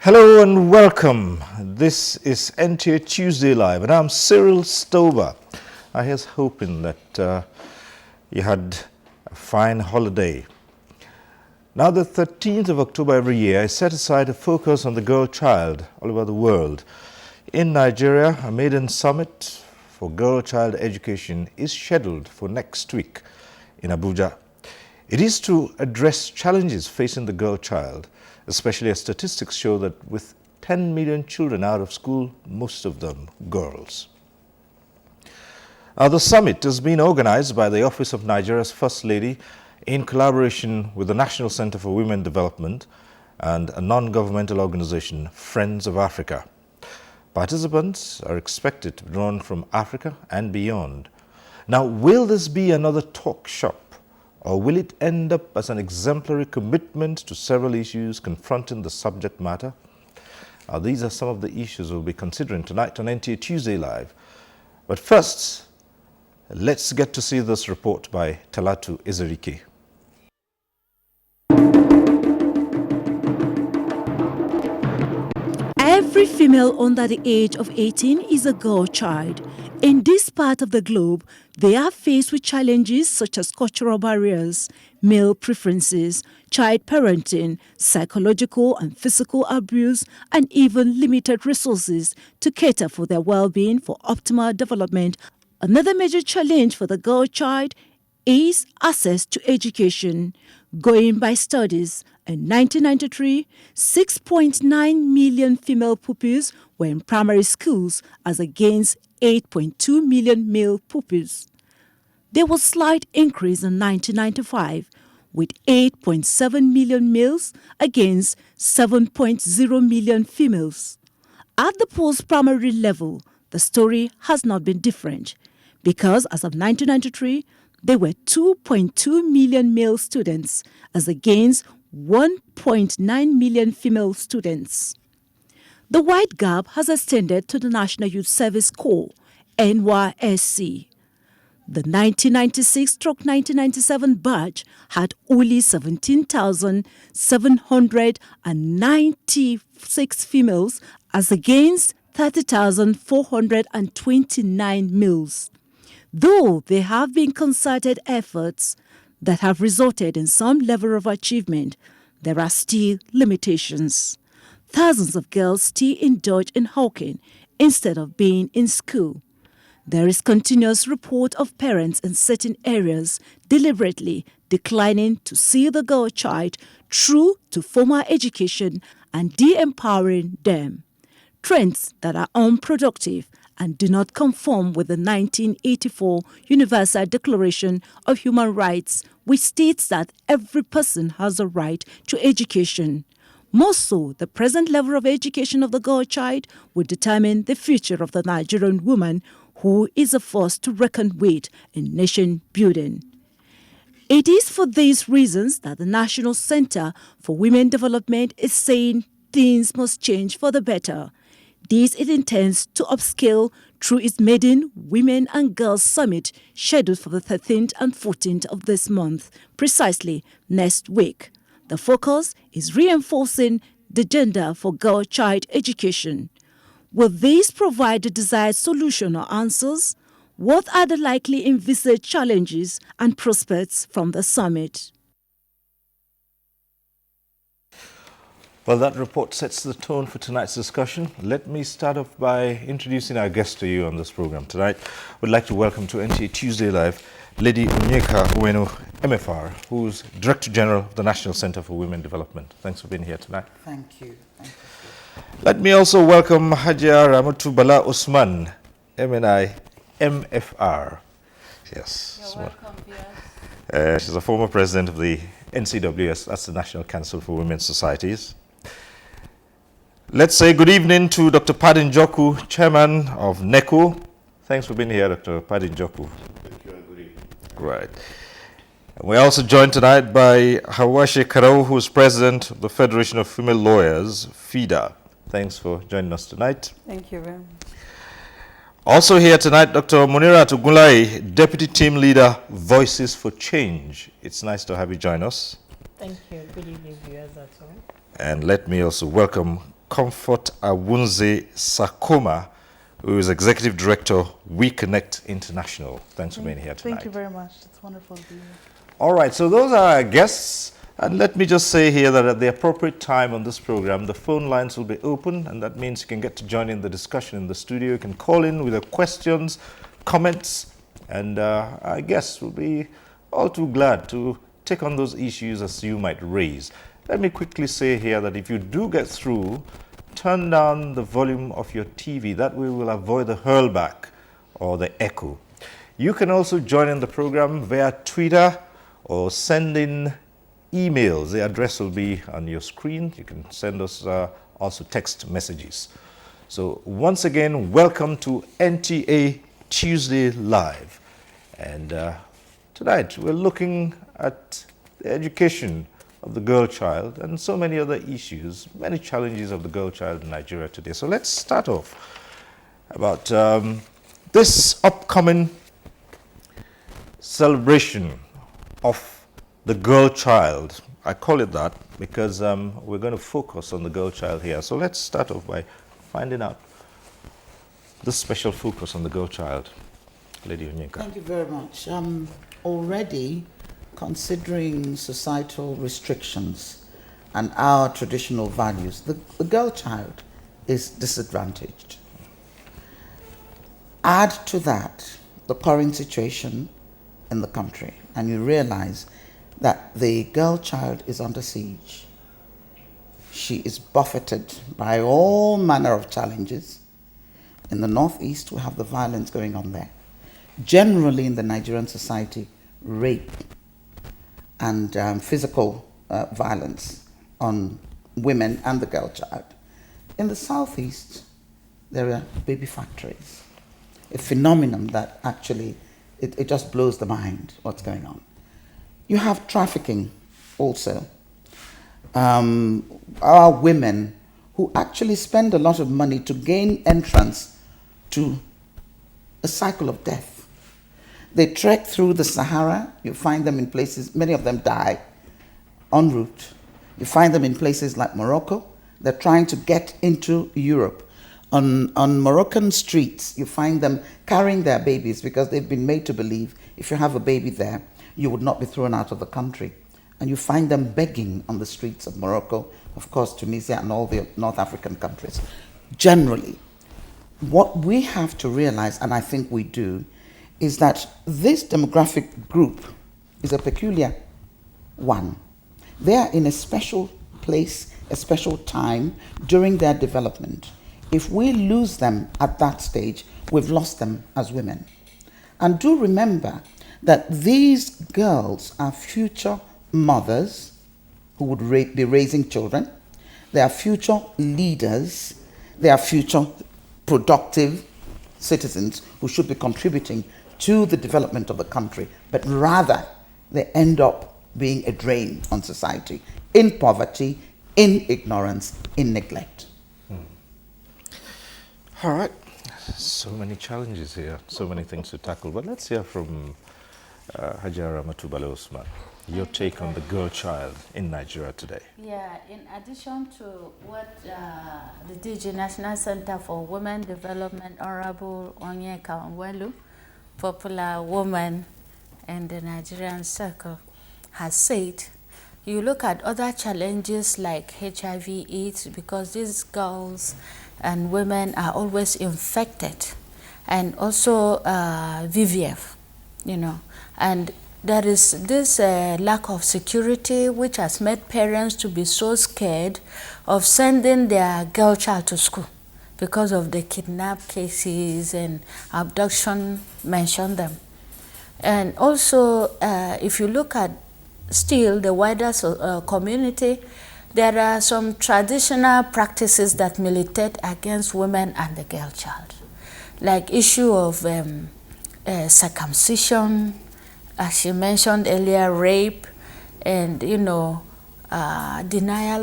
Hello and welcome. This is NTA Tuesday Live, and I'm Cyril Stober. I was hoping that you had a fine holiday. Now, the 13th of October every year is set aside to focus on the girl child all over the world. In Nigeria, a maiden summit for girl child education is scheduled for next week in Abuja. It is to address challenges facing the girl child, especially as statistics show that with 10 million children out of school, most of them girls. The summit has been organized by the Office of Nigeria's First Lady in collaboration with the National Center for Women Development and a non-governmental organization, Friends of Africa. Participants are expected to be drawn from Africa and beyond. Now, will this be another talk shop, or will it end up as an exemplary commitment to several issues confronting the subject matter? These are some of the issues we'll be considering tonight on NTA Tuesday Live. But first, let's get to see this report by Talatu Ezerike. Every female under the age of 18 is a girl child. In this part of the globe, they are faced with challenges such as cultural barriers, male preferences, child parenting, psychological and physical abuse, and even limited resources to cater for their well-being for optimal development. Another major challenge for the girl child is access to education. Going by studies, in 1993, 6.9 million female pupils were in primary schools as against 8.2 million male pupils. There was a slight increase in 1995 with 8.7 million males against 7.0 million females. At the post-primary level, the story has not been different because as of 1993, there were 2.2 million male students as against 1.9 million female students. The wide gap has extended to the National Youth Service Corps, NYSC. The 1996-1997 batch had only 17,796 females as against 30,429 males. Though there have been concerted efforts that have resulted in some level of achievement, there are still limitations. Thousands of girls still indulge in hawking instead of being in school. There is continuous report of parents in certain areas deliberately declining to see the girl child through to formal education and de-empowering them. Trends that are unproductive and do not conform with the 1984 Universal Declaration of Human Rights, which states that every person has a right to education. More so, the present level of education of the girl child will determine the future of the Nigerian woman, who is a force to reckon with in nation building. It is for these reasons that the National Center for Women Development is saying things must change for the better. This it intends to upscale through its maiden Women and Girls Summit scheduled for the 13th and 14th of this month, precisely next week. The focus is reinforcing the gender for girl child education. Will these provide the desired solution or answers? What are the likely envisaged challenges and prospects from the summit? Well, that report sets the tone for tonight's discussion. Let me start off by introducing our guest to you on this program tonight. We'd like to welcome to NTA Tuesday Live Lady Onyeka Uwenu, MFR, who's Director General of the National Center for Women Development. Thanks for being here tonight. Thank you. Thank you. Let me also welcome Hajia Ramatu Bala Usman, MNI, MFR. Yes. You're welcome, yes. She's a former president of the NCWS, that's the National Council for Women's Societies. Let's say good evening to Dr. Padin Joku, Chairman of NECO. Thanks for being here, Dr. Padin Joku. Thank you and good evening. Right. And we're also joined tonight by Hawashe Karau, who is President of the Federation of Female Lawyers, FIDA. Thanks for joining us tonight. Thank you very much. Also here tonight, Dr. Munira Tugulai, Deputy Team Leader, Voices for Change. It's nice to have you join us. Thank you. Good evening, viewers at home. And let me also welcome Comfort Awunze Sakoma, who is Executive Director, We Connect International. Thanks for being here tonight. Thank you very much. It's wonderful to be here. All right, so those are our guests. And let me just say here that at the appropriate time on this program, the phone lines will be open, and that means you can get to join in the discussion in the studio. You can call in with your questions, comments, and our guests will be all too glad to take on those issues as you might raise. Let me quickly say here that if you do get through, turn down the volume of your TV. That way we'll avoid the hurlback or the echo. You can also join in the program via Twitter or send in emails. The address will be on your screen. You can send us also text messages. So once again, welcome to NTA Tuesday Live. And tonight we're looking at the education of the girl child and so many other issues, many challenges of the girl child in Nigeria today. So let's start off about this upcoming celebration of the girl child. I call it that because we're going to focus on the girl child here. So let's start off by finding out this special focus on the girl child. Lady Onyeka. Thank you very much. Already considering societal restrictions and our traditional values, the girl child is disadvantaged. Add to that the current situation in the country, and you realize that the girl child is under siege. She is buffeted by all manner of challenges. In the Northeast, we have the violence going on there. Generally in the Nigerian society, rape and physical violence on women and the girl child. In the Southeast, there are baby factories, a phenomenon that actually, it just blows the mind what's going on. You have trafficking also. Our women who actually spend a lot of money to gain entrance to a cycle of death. They trek through the Sahara. You find them in places, many of them die en route. You find them in places like Morocco. They're trying to get into Europe. On Moroccan streets, you find them carrying their babies because they've been made to believe if you have a baby there, you would not be thrown out of the country. And you find them begging on the streets of Morocco, of course, Tunisia and all the North African countries. Generally, what we have to realize, and I think we do, is that this demographic group is a peculiar one. They are in a special place, a special time during their development. If we lose them at that stage, we've lost them as women. And do remember that these girls are future mothers who would be raising children. They are future leaders. They are future productive citizens who should be contributing to the development of the country, but rather they end up being a drain on society, in poverty, in ignorance, in neglect. All right. So many challenges here, so many things to tackle. But let's hear from Hajara Matubale Osman. Your take on the girl child in Nigeria today. Yeah, in addition to what the DG National Center for Women Development, Honorable Onyeka Onwelu, popular woman in the Nigerian circle, has said, you look at other challenges like HIV/AIDS, because these girls and women are always infected, and also VVF, and there is this lack of security which has made parents to be so scared of sending their girl child to school because of the kidnap cases and abduction mentioned them. And also, if you look at still the wider community, there are some traditional practices that militate against women and the girl child, like issue of circumcision, as she mentioned earlier, rape, and denial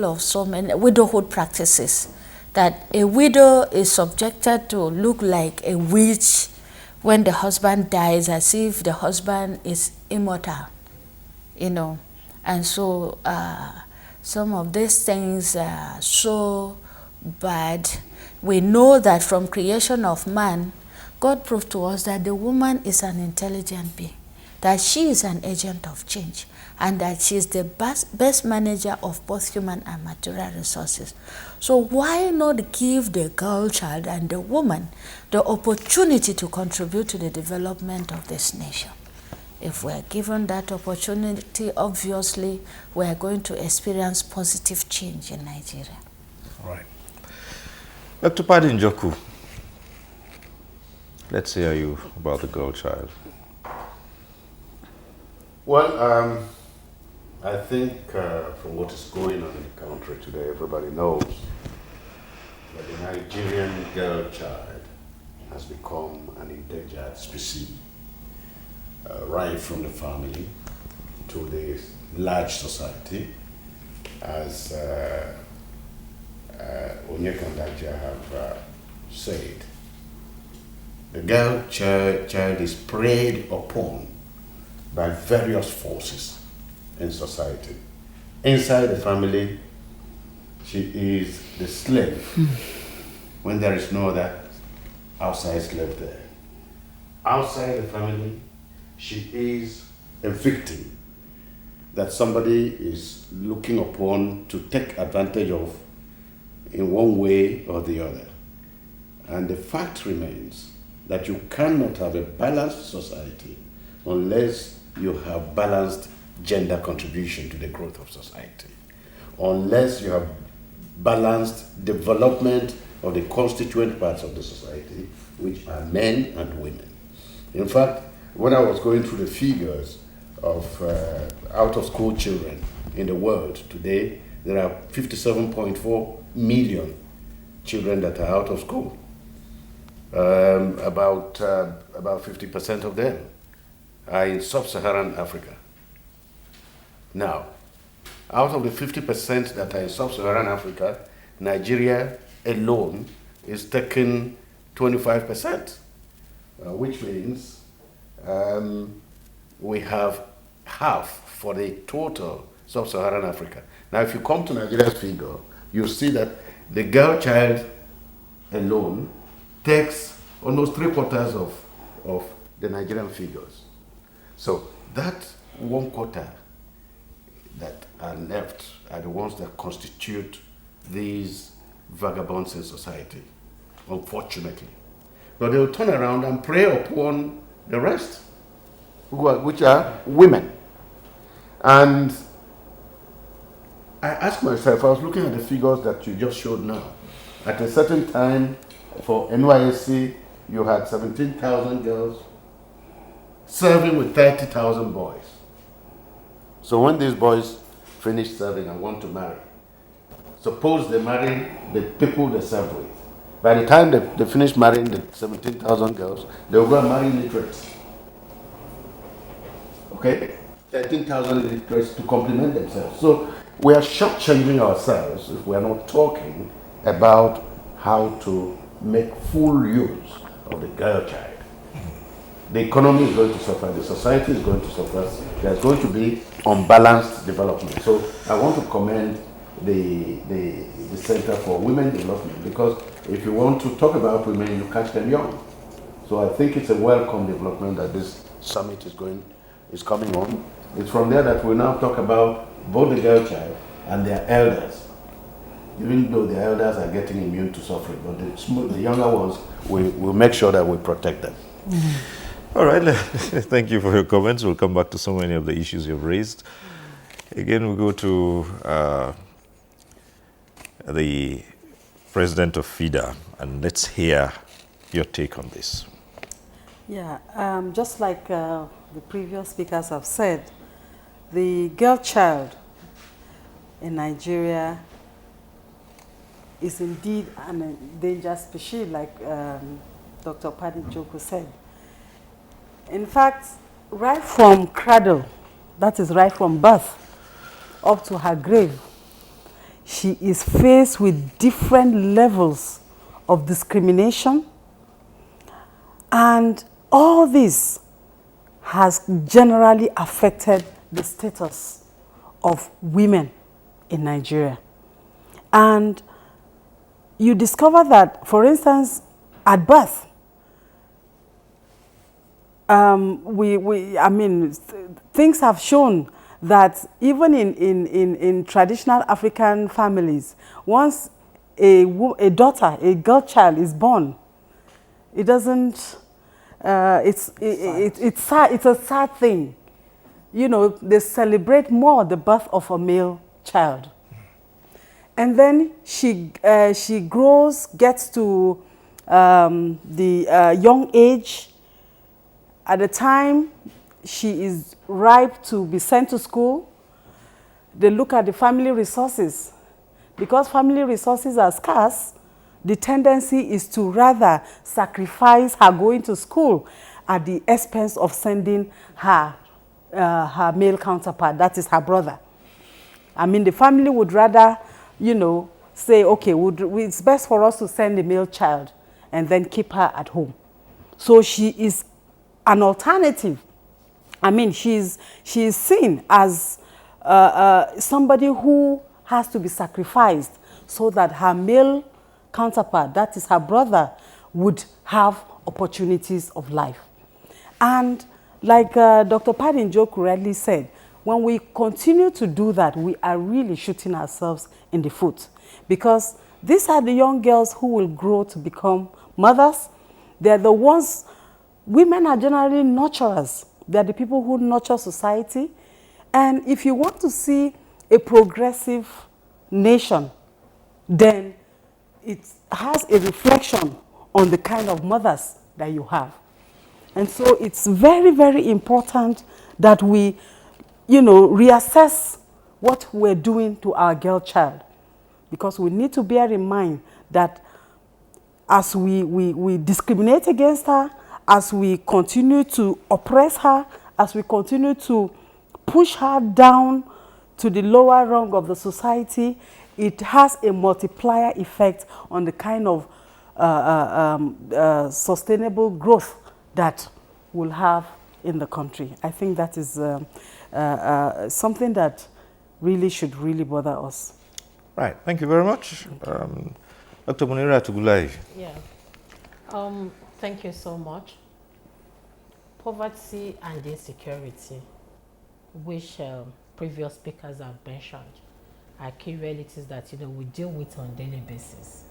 of so many widowhood practices. That a widow is subjected to look like a witch when the husband dies, as if the husband is immortal, And so some of these things are so bad. We know that from creation of man, God proved to us that the woman is an intelligent being, that she is an agent of change, and that she is the best manager of both human and material resources. So why not give the girl child and the woman the opportunity to contribute to the development of this nation? If we're given that opportunity, obviously, we're going to experience positive change in Nigeria. All right. Dr. Paddy Njoku, let's hear you about the girl child. Well, I think from what is going on in the country today, everybody knows that the Nigerian girl child has become an endangered species, right from the family to the large society, as Onyeka and Daja have said. The girl child is preyed upon by various forces in society. Inside the family, she is the slave when there is no other outside slave there. Outside the family, she is a victim that somebody is looking upon to take advantage of in one way or the other. And the fact remains that you cannot have a balanced society unless you have balanced gender contribution to the growth of society, unless you have balanced development of the constituent parts of the society, which are men and women. In fact, when I was going through the figures of out-of-school children in the world today, there are 57.4 million children that are out of school. About 50% of them are in sub-Saharan Africa. Now, out of the 50% that are in sub-Saharan Africa, Nigeria alone is taking 25%, which means we have half for the total sub-Saharan Africa. Now, if you come to Nigeria's figure, you see that the girl child alone takes almost 3/4 of the Nigerian figures. So that 1/4 that are left are the ones that constitute these vagabonds in society, unfortunately. But they will turn around and prey upon the rest, which are women. And I asked myself, I was looking at the figures that you just showed now. At a certain time, for NYSC, you had 17,000 girls serving with 30,000 boys. So when these boys finish serving and want to marry, suppose they marry the people they served with. By the time they finish marrying the 17,000 girls, they will go and marry illiterates. Okay? 13,000 illiterates to complement themselves. So we are shortchanging ourselves if we are not talking about how to make full use of the girl child. The economy is going to suffer, the society is going to suffer, there's going to be unbalanced development. So I want to commend the Center for Women Development, because if you want to talk about women, you catch them young. So I think it's a welcome development that this summit is coming on. It's from there that we now talk about both the girl child and their elders. Even though the elders are getting immune to suffering, but the younger ones, we'll make sure that we protect them. All right, thank you for your comments. We'll come back to so many of the issues you've raised. Again, we go to the president of FIDA, and let's hear your take on this. Yeah, just like the previous speakers have said, the girl child in Nigeria is indeed an endangered species, like Dr. Paddy Njoku said. In fact, right from cradle, that is right from birth, up to her grave, she is faced with different levels of discrimination, and all this has generally affected the status of women in Nigeria. And you discover that, for instance, at birth, things have shown that even in traditional African families, once a daughter, a girl child is born, it doesn't, it's sad, it's a sad thing. You know, they celebrate more the birth of a male child. And then she grows, gets to the young age. At the time she is ripe to be sent to school, they look at the family resources. Because family resources are scarce, the tendency is to rather sacrifice her going to school at the expense of sending her male counterpart, that is her brother. I mean, the family would rather, you know, say, okay, it's best for us to send the male child and then keep her at home. So she is an alternative. I mean, she is seen as somebody who has to be sacrificed so that her male counterpart, that is her brother, would have opportunities of life. And like Dr. Padinjo correctly said, when we continue to do that, we are really shooting ourselves in the foot. Because these are the young girls who will grow to become mothers. They're the ones, women are generally nurturers. They're the people who nurture society. And if you want to see a progressive nation, then it has a reflection on the kind of mothers that you have. And so it's very, very important that we, you know, reassess what we're doing to our girl child. Because we need to bear in mind that as we discriminate against her, as we continue to oppress her, as we continue to push her down to the lower rung of the society, it has a multiplier effect on the kind of sustainable growth that we'll have in the country. I think that is something that really should really bother us. Right, thank you very much. Dr. Munira Tugulai. Yeah. Thank you so much. Poverty and insecurity, which previous speakers have mentioned, are key realities that we deal with on a daily basis.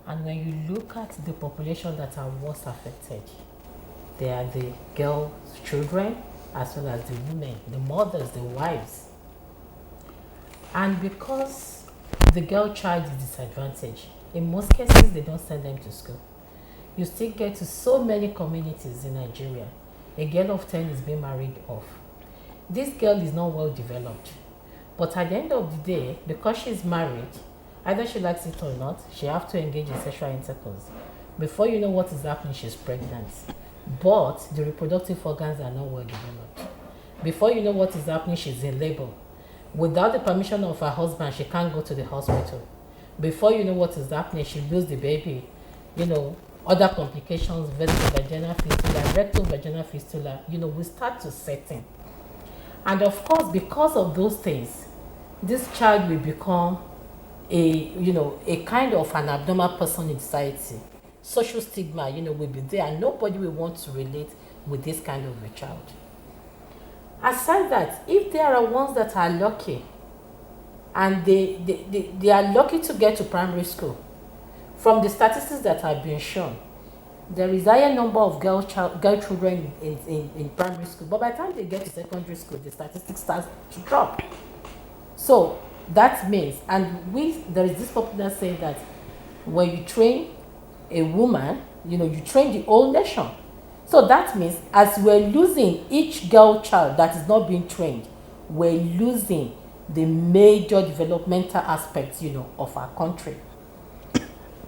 And when you look at the population that are most affected, they are the girls, children, as well as the women, the mothers, the wives. And because the girl child is disadvantaged, in most cases they don't send them to school. You still get to so many communities in Nigeria, a girl of 10 is being married off. This girl is not well developed, but at the end of the day, because she's married, either she likes it or not, she has to engage in sexual intercourse. Before you know what is happening, she's pregnant. But the reproductive organs are not well developed. Before you know what is happening, she's in labor. Without the permission of her husband, she can't go to the hospital. Before you know what is happening, she loses the baby. Other complications, vesicovaginal fistula, rectovaginal fistula, we start to set in. And of course, because of those things, this child will become a kind of an abnormal person in society. Social stigma, will be there, and nobody will want to relate with this kind of a child. Aside that, if there are ones that are lucky, and they are lucky to get to primary school, from the statistics that have been shown, there is a higher number of girl children in primary school, but by the time they get to secondary school, the statistics start to drop. So that means, and there is this popular saying that when you train a woman, you train the whole nation. So that means as we're losing each girl child that is not being trained, we're losing the major developmental aspects, of our country.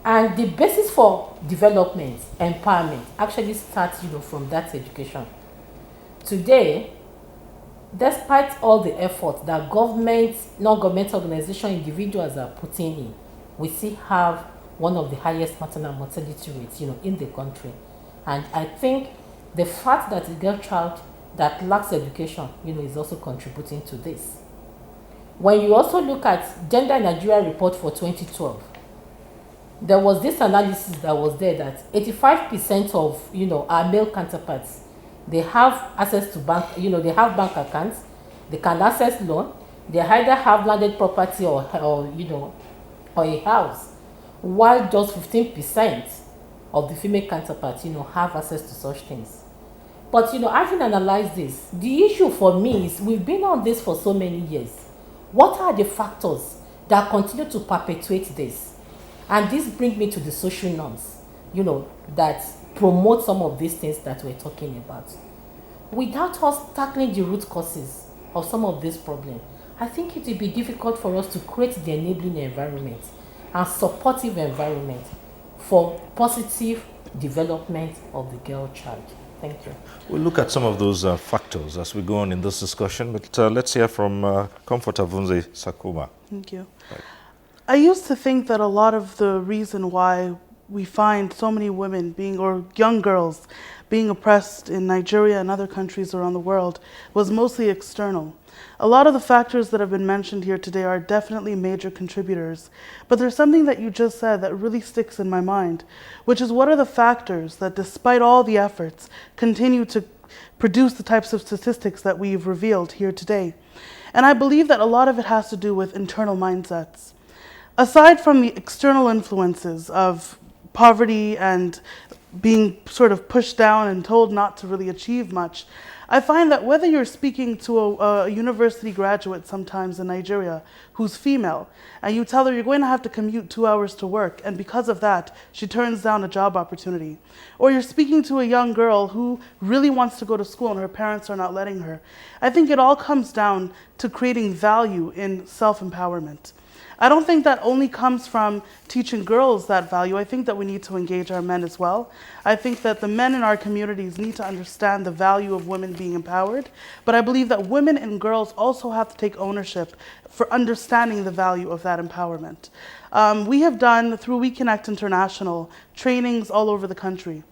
And the basis for development, empowerment, actually starts, from that education. Today, despite all the effort that government, non-governmental organizations, individuals are putting in, we still have one of the highest maternal mortality rates, in the country. And I think the fact that a girl child that lacks education, is also contributing to this. When you also look at Gender in Nigeria report for 2012, there was this analysis that was there that 85% of our male counterparts, they have access to bank, they have bank accounts, they can access loan, they either have landed property or or a house, while just 15% of the female counterparts have access to such things. But having analyzed this, the issue for me is we've been on this for so many years. What are the factors that continue to perpetuate this? And this brings me to the social norms, that promote some of these things that we're talking about. Without us tackling the root causes of some of these problems, I think it will be difficult for us to create the enabling environment and supportive environment for positive development of the girl child. Thank you. We'll look at some of those factors as we go on in this discussion, but let's hear from Comfort Avunze Sakuma. Thank you. I used to think that a lot of the reason why we find so many women or young girls being oppressed in Nigeria and other countries around the world was mostly external. A lot of the factors that have been mentioned here today are definitely major contributors, but there's something that you just said that really sticks in my mind, which is what are the factors that, despite all the efforts, continue to produce the types of statistics that we've revealed here today. And I believe that a lot of it has to do with internal mindsets. Aside from the external influences of poverty and being sort of pushed down and told not to really achieve much, I find that whether you're speaking to a university graduate sometimes in Nigeria who's female, and you tell her you're going to have to commute 2 hours to work, and because of that, she turns down a job opportunity, or you're speaking to a young girl who really wants to go to school and her parents are not letting her, I think it all comes down to creating value in self-empowerment. I don't think that only comes from teaching girls that value. I think that we need to engage our men as well. I think that the men in our communities need to understand the value of women being empowered. But I believe that women and girls also have to take ownership for understanding the value of that empowerment. We have done, through We Connect International, trainings all over the country.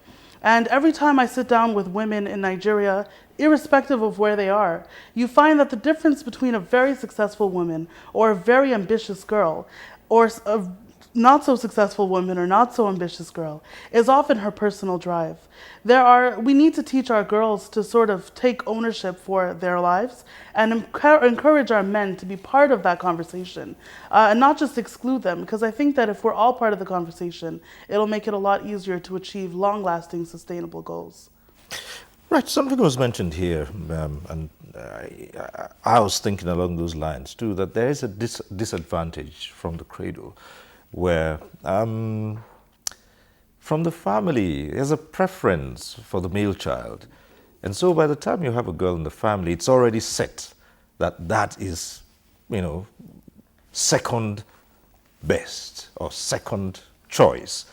And every time I sit down with women in Nigeria, irrespective of where they are, you find that the difference between a very successful woman or a very ambitious girl or a not so successful woman or not so ambitious girl is often her personal drive. We need to teach our girls to sort of take ownership for their lives and encourage our men to be part of that conversation and not just exclude them, because I think that if we're all part of the conversation, it'll make it a lot easier to achieve long-lasting, sustainable goals. Right, something was mentioned here, and I was thinking along those lines too, that there is a disadvantage from the cradle, where from the family, there's a preference for the male child. And so by the time you have a girl in the family, it's already set that that is, second best or second choice.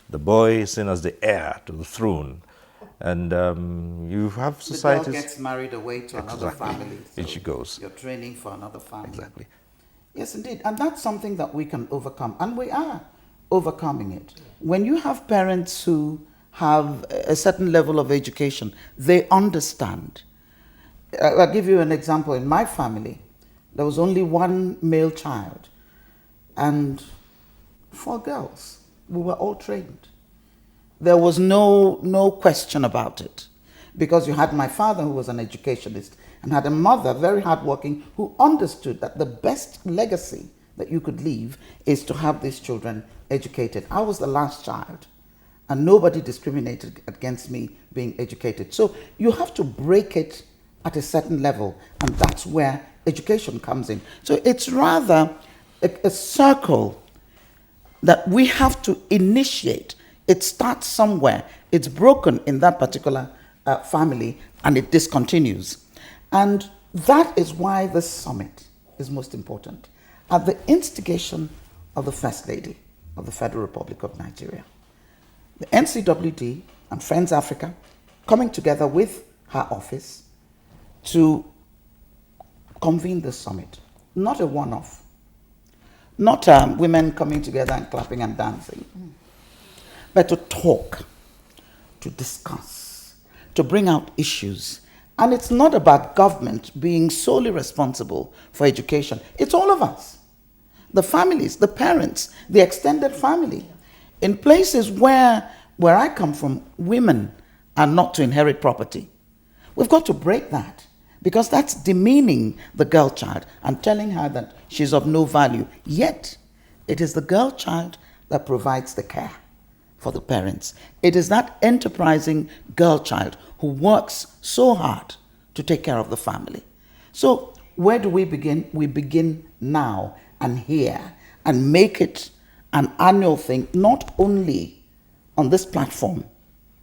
The boy is seen as the heir to the throne. And you have societies... The girl gets married away to another family. So she goes. You're training for another family. Exactly. Yes, indeed. And that's something that we can overcome. And we are overcoming it. When you have parents who have a certain level of education, they understand. I'll give you an example. In my family, there was only one male child and 4 girls. We were all trained. There was no question about it, because you had my father, who was an educationist, and had a mother, very hardworking, who understood that the best legacy that you could leave is to have these children educated. I was the last child, and nobody discriminated against me being educated. So you have to break it at a certain level, and that's where education comes in. So it's rather a circle that we have to initiate. It starts somewhere. It's broken in that particular family, and it discontinues. And that is why this summit is most important. At the instigation of the First Lady of the Federal Republic of Nigeria, the NCWD and Friends Africa coming together with her office to convene this summit. Not a one-off. Not women coming together and clapping and dancing. But to talk, to discuss, to bring out issues, And it's not about government being solely responsible for education. It's all of us. The families, the parents, the extended family. In places where I come from, women are not to inherit property. We've got to break that, because that's demeaning the girl child and telling her that she's of no value. Yet, it is the girl child that provides the care for the parents. It is that enterprising girl child who works so hard to take care of the family. So where do we begin? We begin now and here, and make it an annual thing, not only on this platform,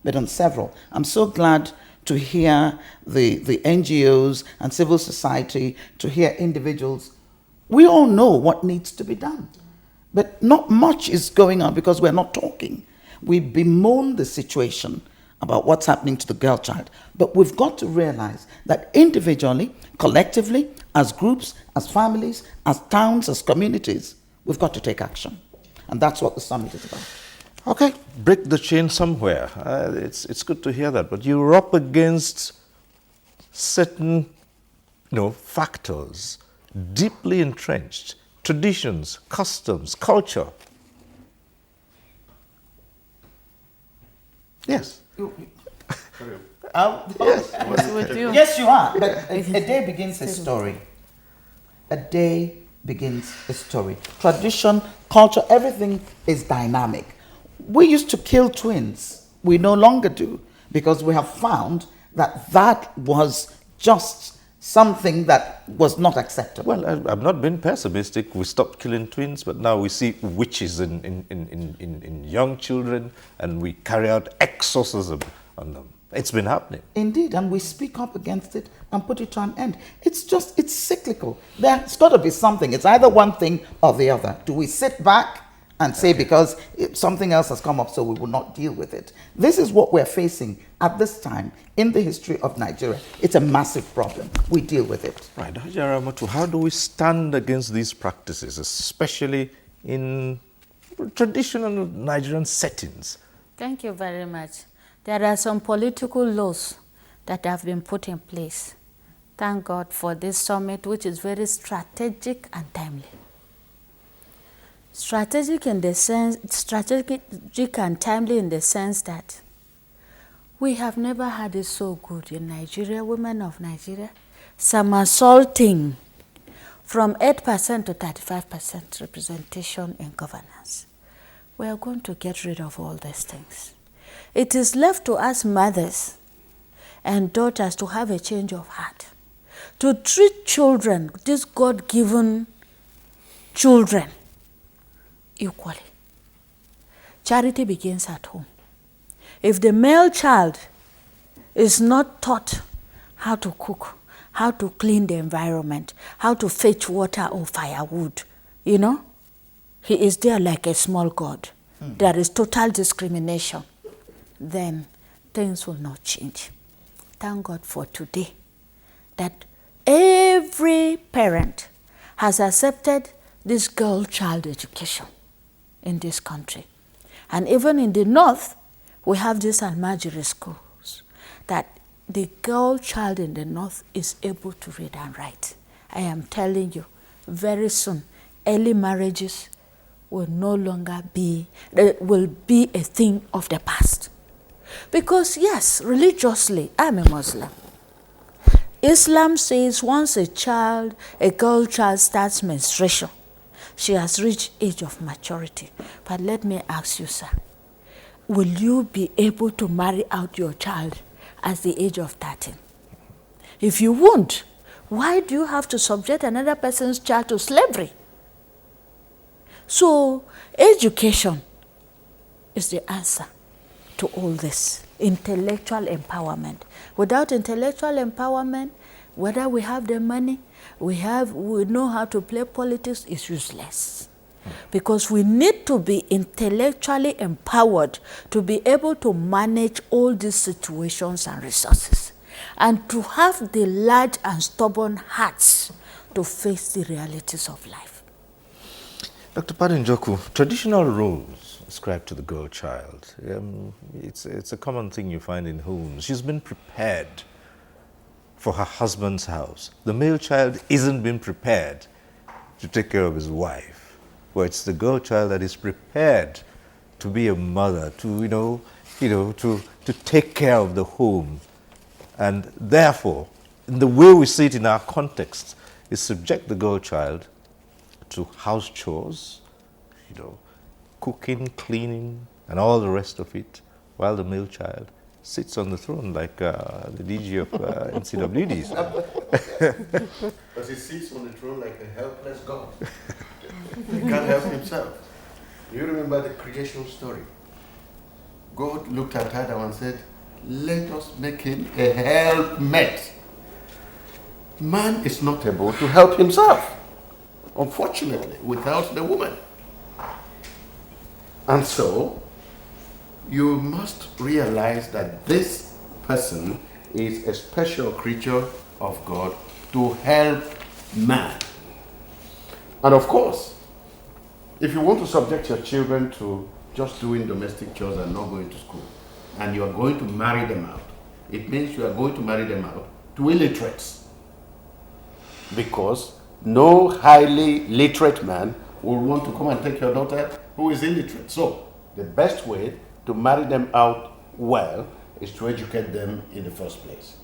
but on several. I'm so glad to hear the NGOs and civil society, to hear individuals. We all know what needs to be done, but not much is going on because we're not talking. We bemoan the situation about what's happening to the girl child, but we've got to realize that individually, collectively, as groups, as families, as towns, as communities, we've got to take action. And that's what the summit is about. Okay, break the chain somewhere. It's good to hear that, but you're up against certain, factors, deeply entrenched, traditions, customs, culture. Yes. Yes, you are. But a day begins a story. A day begins a story. Tradition, culture, everything is dynamic. We used to kill twins. We no longer do, because we have found that was just something that was not acceptable. Well, I'm not being pessimistic. We stopped killing twins, but now we see witches in young children, and we carry out exorcism on them. It's been happening. Indeed, and we speak up against it and put it to an end. It's cyclical. There's got to be something. It's either one thing or the other. Do we sit back and say because something else has come up, so we will not deal with it? This is what we're facing at this time in the history of Nigeria. It's a massive problem. We deal with it. Right. Hajaramatu, how do we stand against these practices, especially in traditional Nigerian settings? Thank you very much. There are some political laws that have been put in place. Thank God for this summit, which is very strategic and timely. Strategic and timely in the sense that we have never had it so good in Nigeria, women of Nigeria, somersaulting from 8% to 35% representation in governance. We are going to get rid of all these things. It is left to us mothers and daughters to have a change of heart, to treat children, these God-given children, equally. Charity begins at home. If the male child is not taught how to cook, how to clean the environment, how to fetch water or firewood, he is there like a small god. There is total discrimination. Then things will not change. Thank God for today that every parent has accepted this girl-child education in this country. And even in the north, we have these almajiri schools that the girl child in the north is able to read and write. I am telling you, very soon, early marriages will no longer be a thing of the past. Because yes, religiously, I'm a Muslim. Islam says once a girl child starts menstruation, she has reached age of maturity. But let me ask you, sir, will you be able to marry out your child at the age of 13? If you won't, why do you have to subject another person's child to slavery? So, education is the answer to all this. Intellectual empowerment. Without intellectual empowerment, whether we have the money, we know how to play politics, is useless. Because we need to be intellectually empowered to be able to manage all these situations and resources, and to have the large and stubborn hearts to face the realities of life. Dr. Padinjoku, traditional roles ascribed to the girl child, it's a common thing you find in homes. She's been prepared for her husband's house. The male child isn't being prepared to take care of his wife. Well, it's the girl child that is prepared to be a mother, to to take care of the home. And therefore, in the way we see it in our context, is subject the girl child to house chores, cooking, cleaning, and all the rest of it, while the male child sits on the throne like the DG of NCWDs. Because he sits on the throne like a helpless God. He can't help himself. You remember the creation story? God looked at Adam and said, let us make him a helpmate. Man is not able to help himself, unfortunately, without the woman. And so, you must realize that this person is a special creature of God to help man. And of course, if you want to subject your children to just doing domestic chores and not going to school, and you are going to marry them out, it means you are going to marry them out to illiterates. Because no highly literate man will want to come and take your daughter who is illiterate. So, the best way to marry them out well is to educate them in the first place.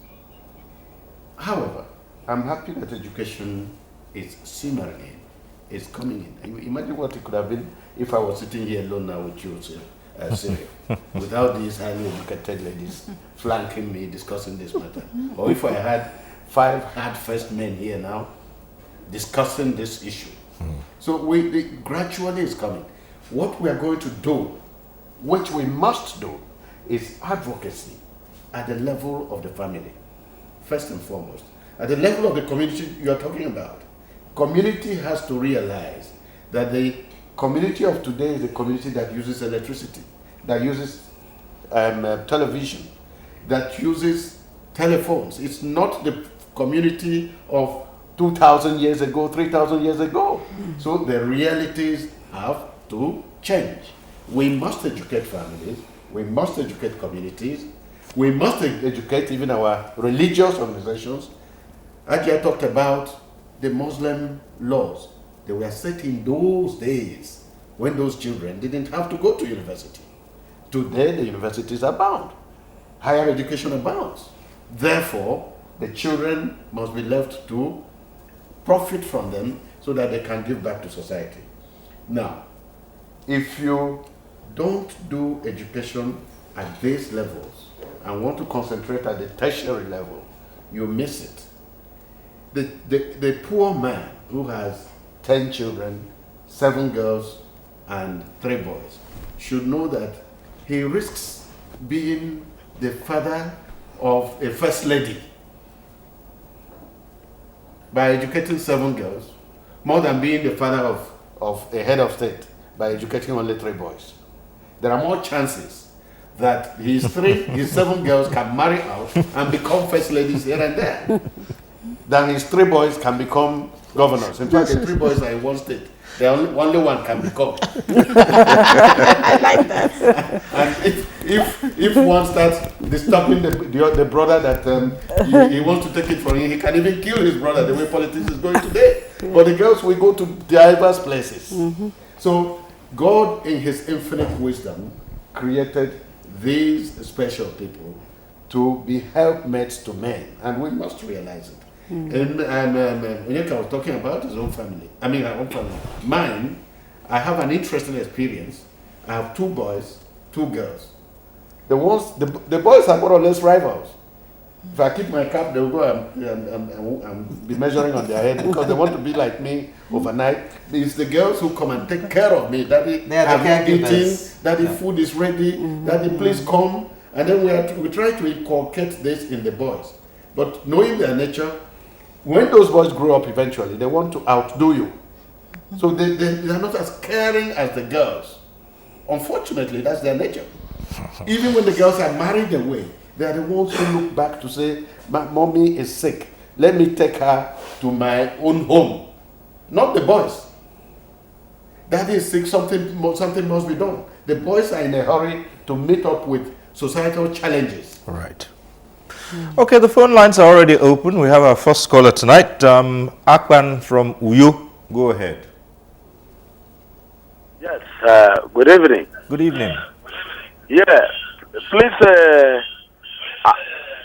However, I'm happy that education is simmering in, is coming in. Imagine what it could have been if I was sitting here alone now with you, Cyril, without these highly educated ladies flanking me discussing this matter. Or if I had 5 hard-faced men here now discussing this issue. So it gradually is coming. What we are going to do, which we must do, is advocacy at the level of the family, first and foremost. At the level of the community you are talking about, community has to realize that the community of today is a community that uses electricity, that uses television, that uses telephones. It's not the community of 2,000 years ago, 3,000 years ago. So the realities have to change. We must educate families, we must educate communities, we must educate even our religious organizations. Ajay talked about the Muslim laws. They were set in those days when those children didn't have to go to university. Today, the universities abound. Higher education abounds. Therefore, the children must be left to profit from them so that they can give back to society. Now, if you don't do education at these levels and want to concentrate at the tertiary level, you miss it. The poor man who has 10 children, 7 girls, and 3 boys should know that he risks being the father of a first lady by educating 7 girls, more than being the father of a head of state by educating only 3 boys. There are more chances that his 7 girls can marry out and become first ladies here and there than his 3 boys can become governors. In fact, the 3 boys are in one state. The only one can become. I like that. And if one starts disturbing the brother that he wants to take it for him, he can even kill his brother the way politics is going today. But the girls will go to diverse places. So God, in his infinite wisdom, created these special people to be helpmates to men, and we must realize it. And Onyeka was talking about his own family. I mean, our own family. Mine, I have an interesting experience. I have 2 boys, 2 girls. The boys are more or less rivals. If I keep my cap, they will go and be measuring on their head because they want to be like me overnight. It's the girls who come and take care of me. Daddy, I'm not eating. Daddy, food is ready. Daddy, please come. And then we try to inculcate this in the boys. But knowing their nature, when those boys grow up eventually, they want to outdo you. So they are not as caring as the girls. Unfortunately, that's their nature. Even when the girls are married away, they are the ones who look back to say, my mommy is sick. Let me take her to my own home. Not the boys. Daddy is sick, something must be done. The boys are in a hurry to meet up with societal challenges. Right. Okay, the phone lines are already open. We have our first caller tonight. Akpan from Uyo. Go ahead. Yes, good evening. Good evening. Yeah, please,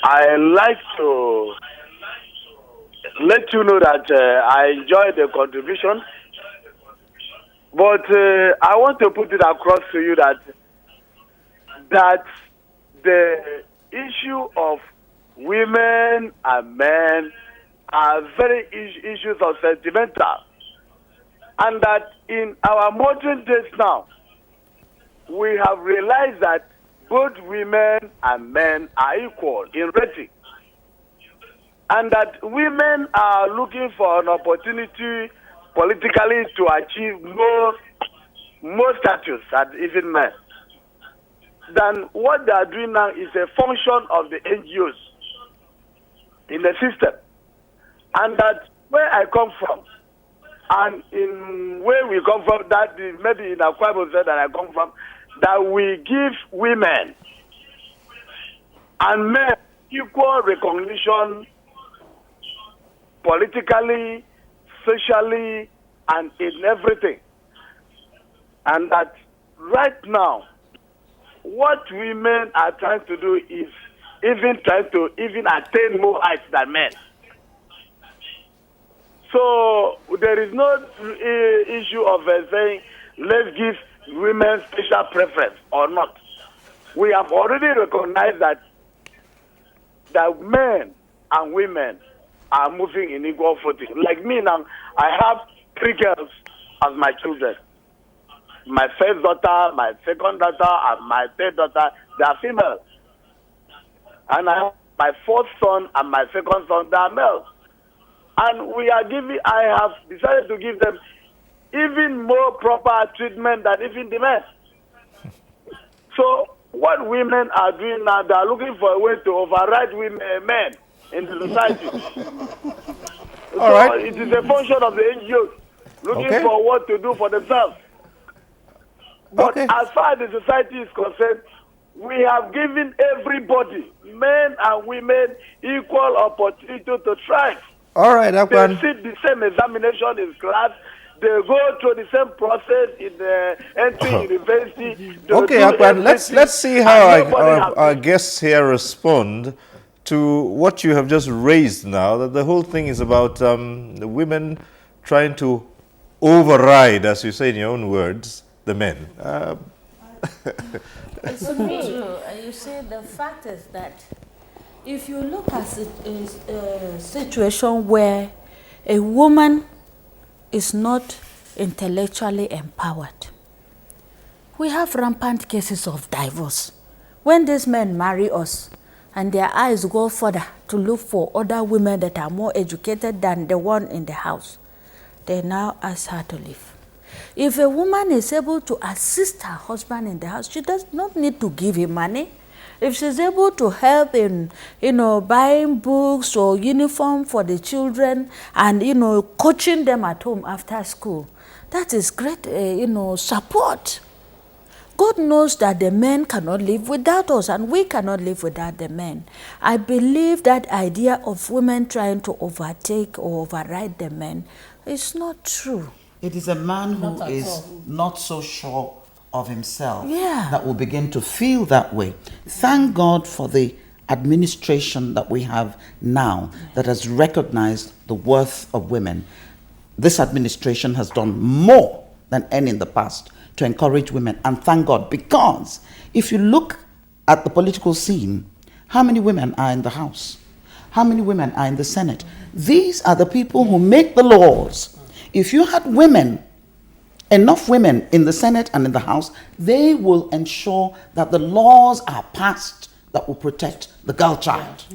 I like to let you know that I enjoy the contribution, but I want to put it across to you that the issue of women and men are very issues of sentimental, and that in our modern days now, we have realized that both women and men are equal in rating, and that women are looking for an opportunity politically to achieve more status than even men. Then what they are doing now is a function of the NGOs in the system, and that where I come from, and in where we come from, that maybe in Akwa Ibom that I come from, that we give women and men equal recognition politically, socially, and in everything. And that right now, what women are trying to do is trying to attain more heights than men. So there is no issue of saying, let's give women special preference or not. We have already recognized that men and women are moving in equal footing. Like me now, I have 3 girls as my children. My first daughter, my second daughter, and my third daughter, they are female. And I have my 4th son and my 2nd son, they are males. And I have decided to give them even more proper treatment than even the men. So what women are doing now, they are looking for a way to override men in the society. All right. It is a function of the NGOs looking for what to do for themselves. But as far as the society is concerned, we have given everybody, men and women, equal opportunity to thrive. All right, Akpan. They sit the same examination in class. They go through the same process in the entry university. Okay, Akpan, let's see how our guests here respond to what you have just raised now, that the whole thing is about the women trying to override, as you say in your own words, the men. It's true. You see, the fact is that if you look at a situation where a woman is not intellectually empowered, we have rampant cases of divorce. When these men marry us and their eyes go further to look for other women that are more educated than the one in the house, they now ask her to leave. If a woman is able to assist her husband in the house, she does not need to give him money. If she's able to help in, buying books or uniform for the children and, coaching them at home after school, that is great, support. God knows that the men cannot live without us, and we cannot live without the men. I believe that idea of women trying to overtake or override the men is not true. It is a man who is not so sure of himself that will begin to feel that way. Thank God for the administration that we have now that has recognized the worth of women. This administration has done more than any in the past to encourage women, and thank God, because if you look at the political scene, how many women are in the House? How many women are in the Senate? These are the people who make the laws. If you had enough women in the Senate and in the House, they will ensure that the laws are passed that will protect the girl child.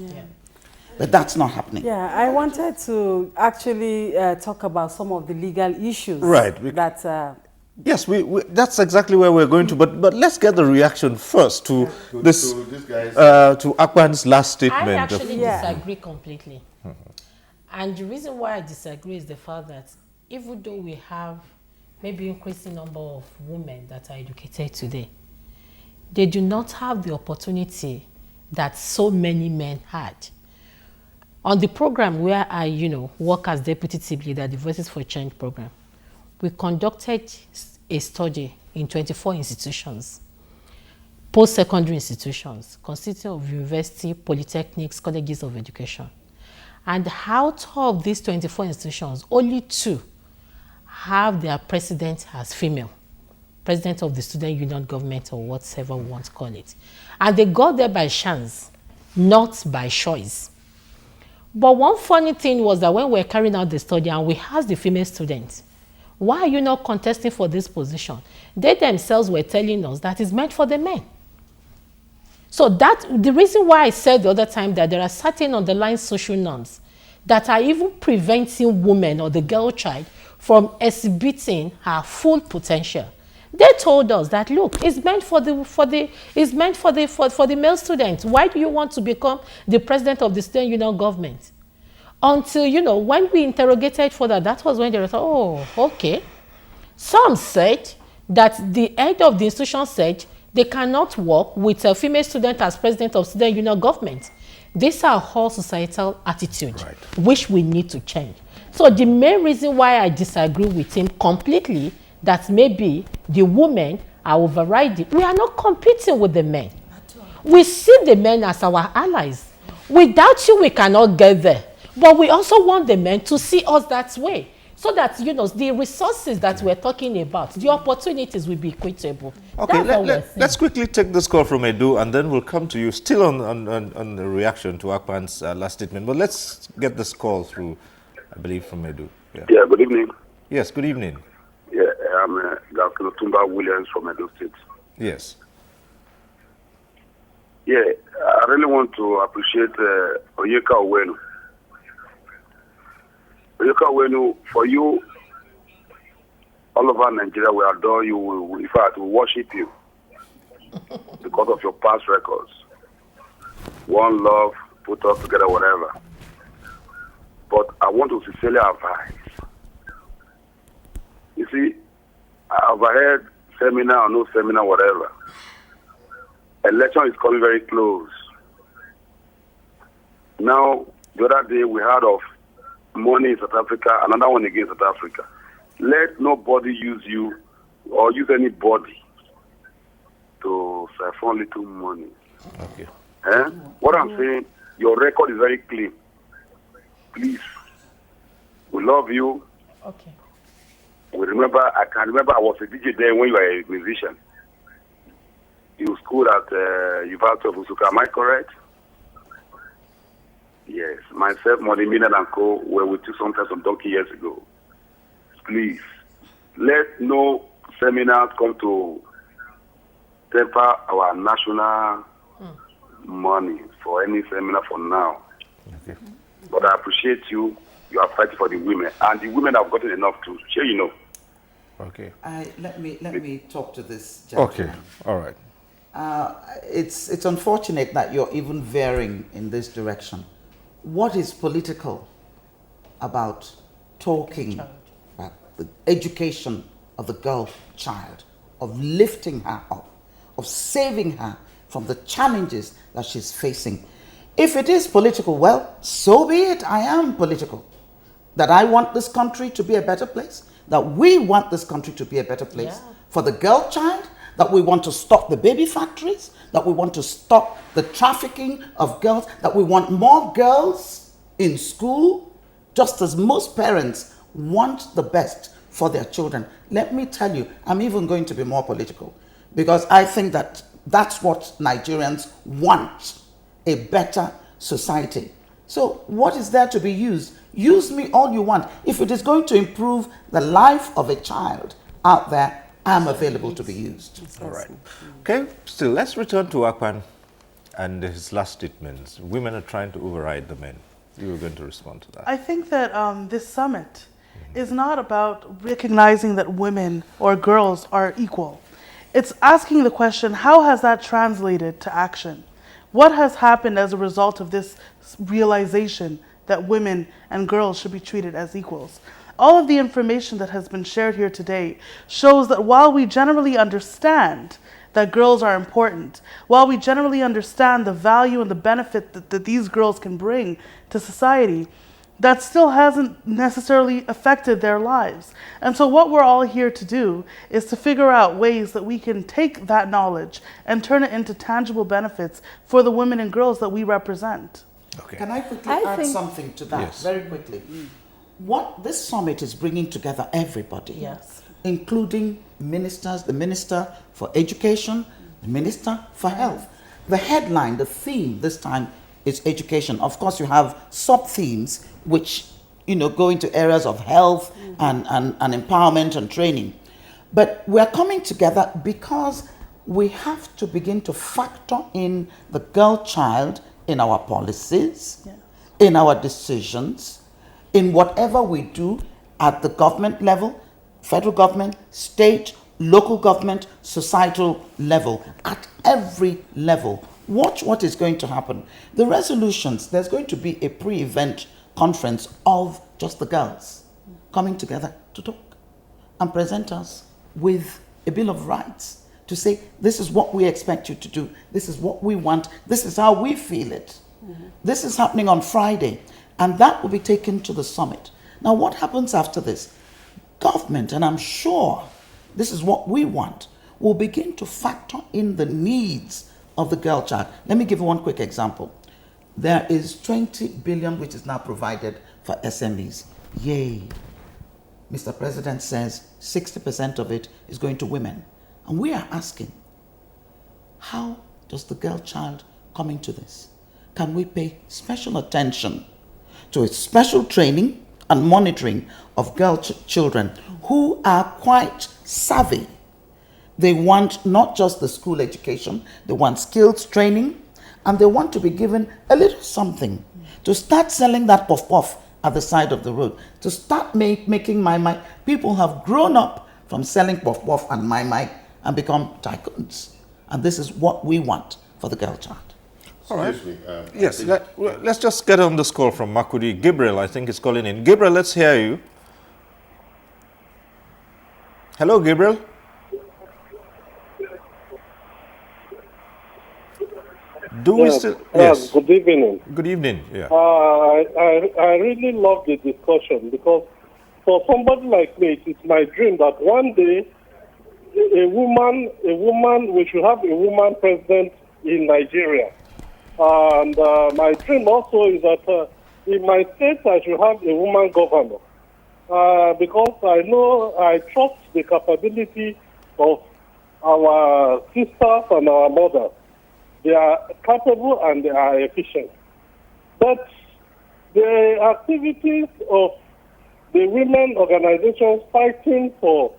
But that's not happening. Yeah, I wanted to actually talk about some of the legal issues. Right. Yes, that's exactly where we're going to. But let's get the reaction first to to Akpan's last statement. I actually disagree completely. And the reason why I disagree is the fact that even though we have maybe increasing number of women that are educated today, they do not have the opportunity that so many men had. On the program where I, work as deputy team leader, the Voices for Change program, we conducted a study in 24 institutions, post-secondary institutions, consisting of university, polytechnics, colleges of education. And out of these 24 institutions, only 2 have their president as female, president of the student union government or whatever we want to call it. And they got there by chance, not by choice. But one funny thing was that when we were carrying out the study and we asked the female students, why are you not contesting for this position? They themselves were telling us that it's meant for the men. So that the reason why I said the other time that there are certain underlying social norms that are even preventing women or the girl child from exhibiting her full potential. They told us that, look, it's meant for the male students. Why do you want to become the president of the student union government? Until, when we interrogated further, that was when they were like, oh, okay. Some said that the head of the institution said they cannot work with a female student as president of student union government. These are all societal attitudes, right, which we need to change. So the main reason why I disagree with him completely, that maybe the women are overriding. We are not competing with the men. We see the men as our allies. Without you, we cannot get there. But we also want the men to see us that way. So that, the resources that we're talking about, the opportunities will be equitable. Okay, let's quickly take this call from Edu, and then we'll come to you, still on the reaction to Akpan's last statement. But let's get this call through, I believe, from Edu. Yeah, good evening. Yes, good evening. Yeah, I'm Dr. Tumba Williams from Edo State. Yes. Yeah, I really want to appreciate Oyeka Owenu. Oyeka Owenu, for you, all over Nigeria, we adore you. In fact, we worship you because of your past records. One love, put us together, whatever. But I want to sincerely advise. You see, I've heard seminar or no seminar, whatever. Election is coming very close. Now, the other day we heard of money in South Africa, another one against South Africa. Let nobody use you or use anybody to siphon little money. Okay. What I'm saying, your record is very clean. Please, we love you. Okay. I can remember I was a DJ then when you were a musician. You schooled at University of Usuka, am I correct? Yes. Myself, Modimina and Co. were with you sometimes some donkey years ago. Please, let no seminars come to temper our national money for any seminar for now. Okay. But I appreciate you. You are fighting for the women. And the women have gotten enough to share, Okay. Let me talk to this gentleman. Okay. All right. It's unfortunate that you're even veering in this direction. What is political about talking about the education of the girl child, of lifting her up, of saving her from the challenges that she's facing? If it is political, well, so be it. I am political. That I want this country to be a better place, that we want this country to be a better place for the girl child, that we want to stop the baby factories, that we want to stop the trafficking of girls, that we want more girls in school, just as most parents want the best for their children. Let me tell you, I'm even going to be more political, because I think that that's what Nigerians want, a better society. So what is there to be used? Use me all you want. If it is going to improve the life of a child out there, I'm available to be used. All right. Okay, still, let's return to Akpan and his last statements. Women are trying to override the men. You were going to respond to that. I think that this summit is not about recognizing that women or girls are equal. It's asking the question, how has that translated to action? What has happened as a result of this realization that women and girls should be treated as equals? All of the information that has been shared here today shows that while we generally understand that girls are important. While we generally understand the value and the benefit that these girls can bring to society, that still hasn't necessarily affected their lives. And so what we're all here to do is to figure out ways that we can take that knowledge and turn it into tangible benefits for the women and girls that we represent. Okay. Can I quickly add something to that? Yes. Very quickly. What this summit is bringing together everybody, Yes. including ministers, the Minister for Education, the Minister for Health. The headline, the theme this time is education. Of course, you have sub-themes which, go into areas of health and empowerment and training. But we're coming together because we have to begin to factor in the girl child in our policies, in our decisions, in whatever we do at the government level, federal government, state, local government, societal level, at every level. Watch what is going to happen. The resolutions, there's going to be a pre-event conference of just the girls coming together to talk and present us with a Bill of Rights to say, this is what we expect you to do, this is what we want, this is how we feel it. This is happening on Friday, and that will be taken to the summit. Now, what happens after this? Government, and I'm sure this is what we want, will begin to factor in the needs of the girl child. Let me give you one quick example. There is 20 billion which is now provided for SMEs. Yay. Mr. President says 60% of it is going to women. And we are asking, how does the girl child come into this? Can we pay special attention to a special training and monitoring of girl children who are quite savvy? They want not just the school education, they want skills training, and they want to be given a little something to start selling that puff-puff at the side of the road, to start making my. People have grown up from selling puff-puff and my and become tycoons. And this is what we want for the girl child. All right. Excuse me. Yes, let's just get on this call from Makudi. Gabriel, I think, is calling in. Gabriel, let's hear you. Hello, Gabriel. Do we still? Yes. Good evening. Good evening. Yeah. I really love the discussion because for somebody like me, it's my dream that one day a woman, we should have a woman president in Nigeria. And my dream also is that in my state I should have a woman governor because I trust the capability of our sisters and our mothers. They are capable and they are efficient. But the activities of the women organizations fighting for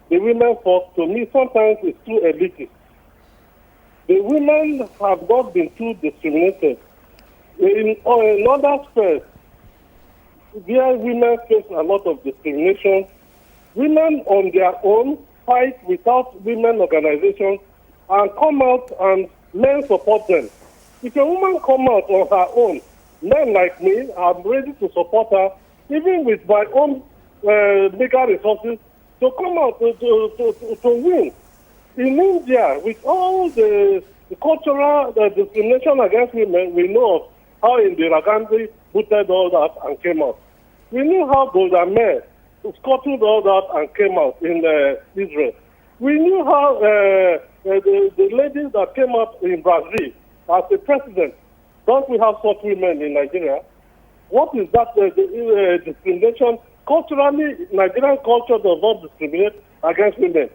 the women for, to me, sometimes is too elitist. The women have not been too discriminated. In other spheres, where women face a lot of discrimination, women on their own fight without women organizations and come out and men support them. If a woman come out on her own, men like me are ready to support her, even with my own legal resources, to come out to win. In India, with all the cultural discrimination against women, we know how Indira Gandhi booted all that and came out. We knew how Golda Meir scuttled all that and came out in Israel. We knew how the ladies that came up in Brazil as a president. Don't we have such women in Nigeria? What is that discrimination? Culturally, Nigerian culture does not discriminate against women.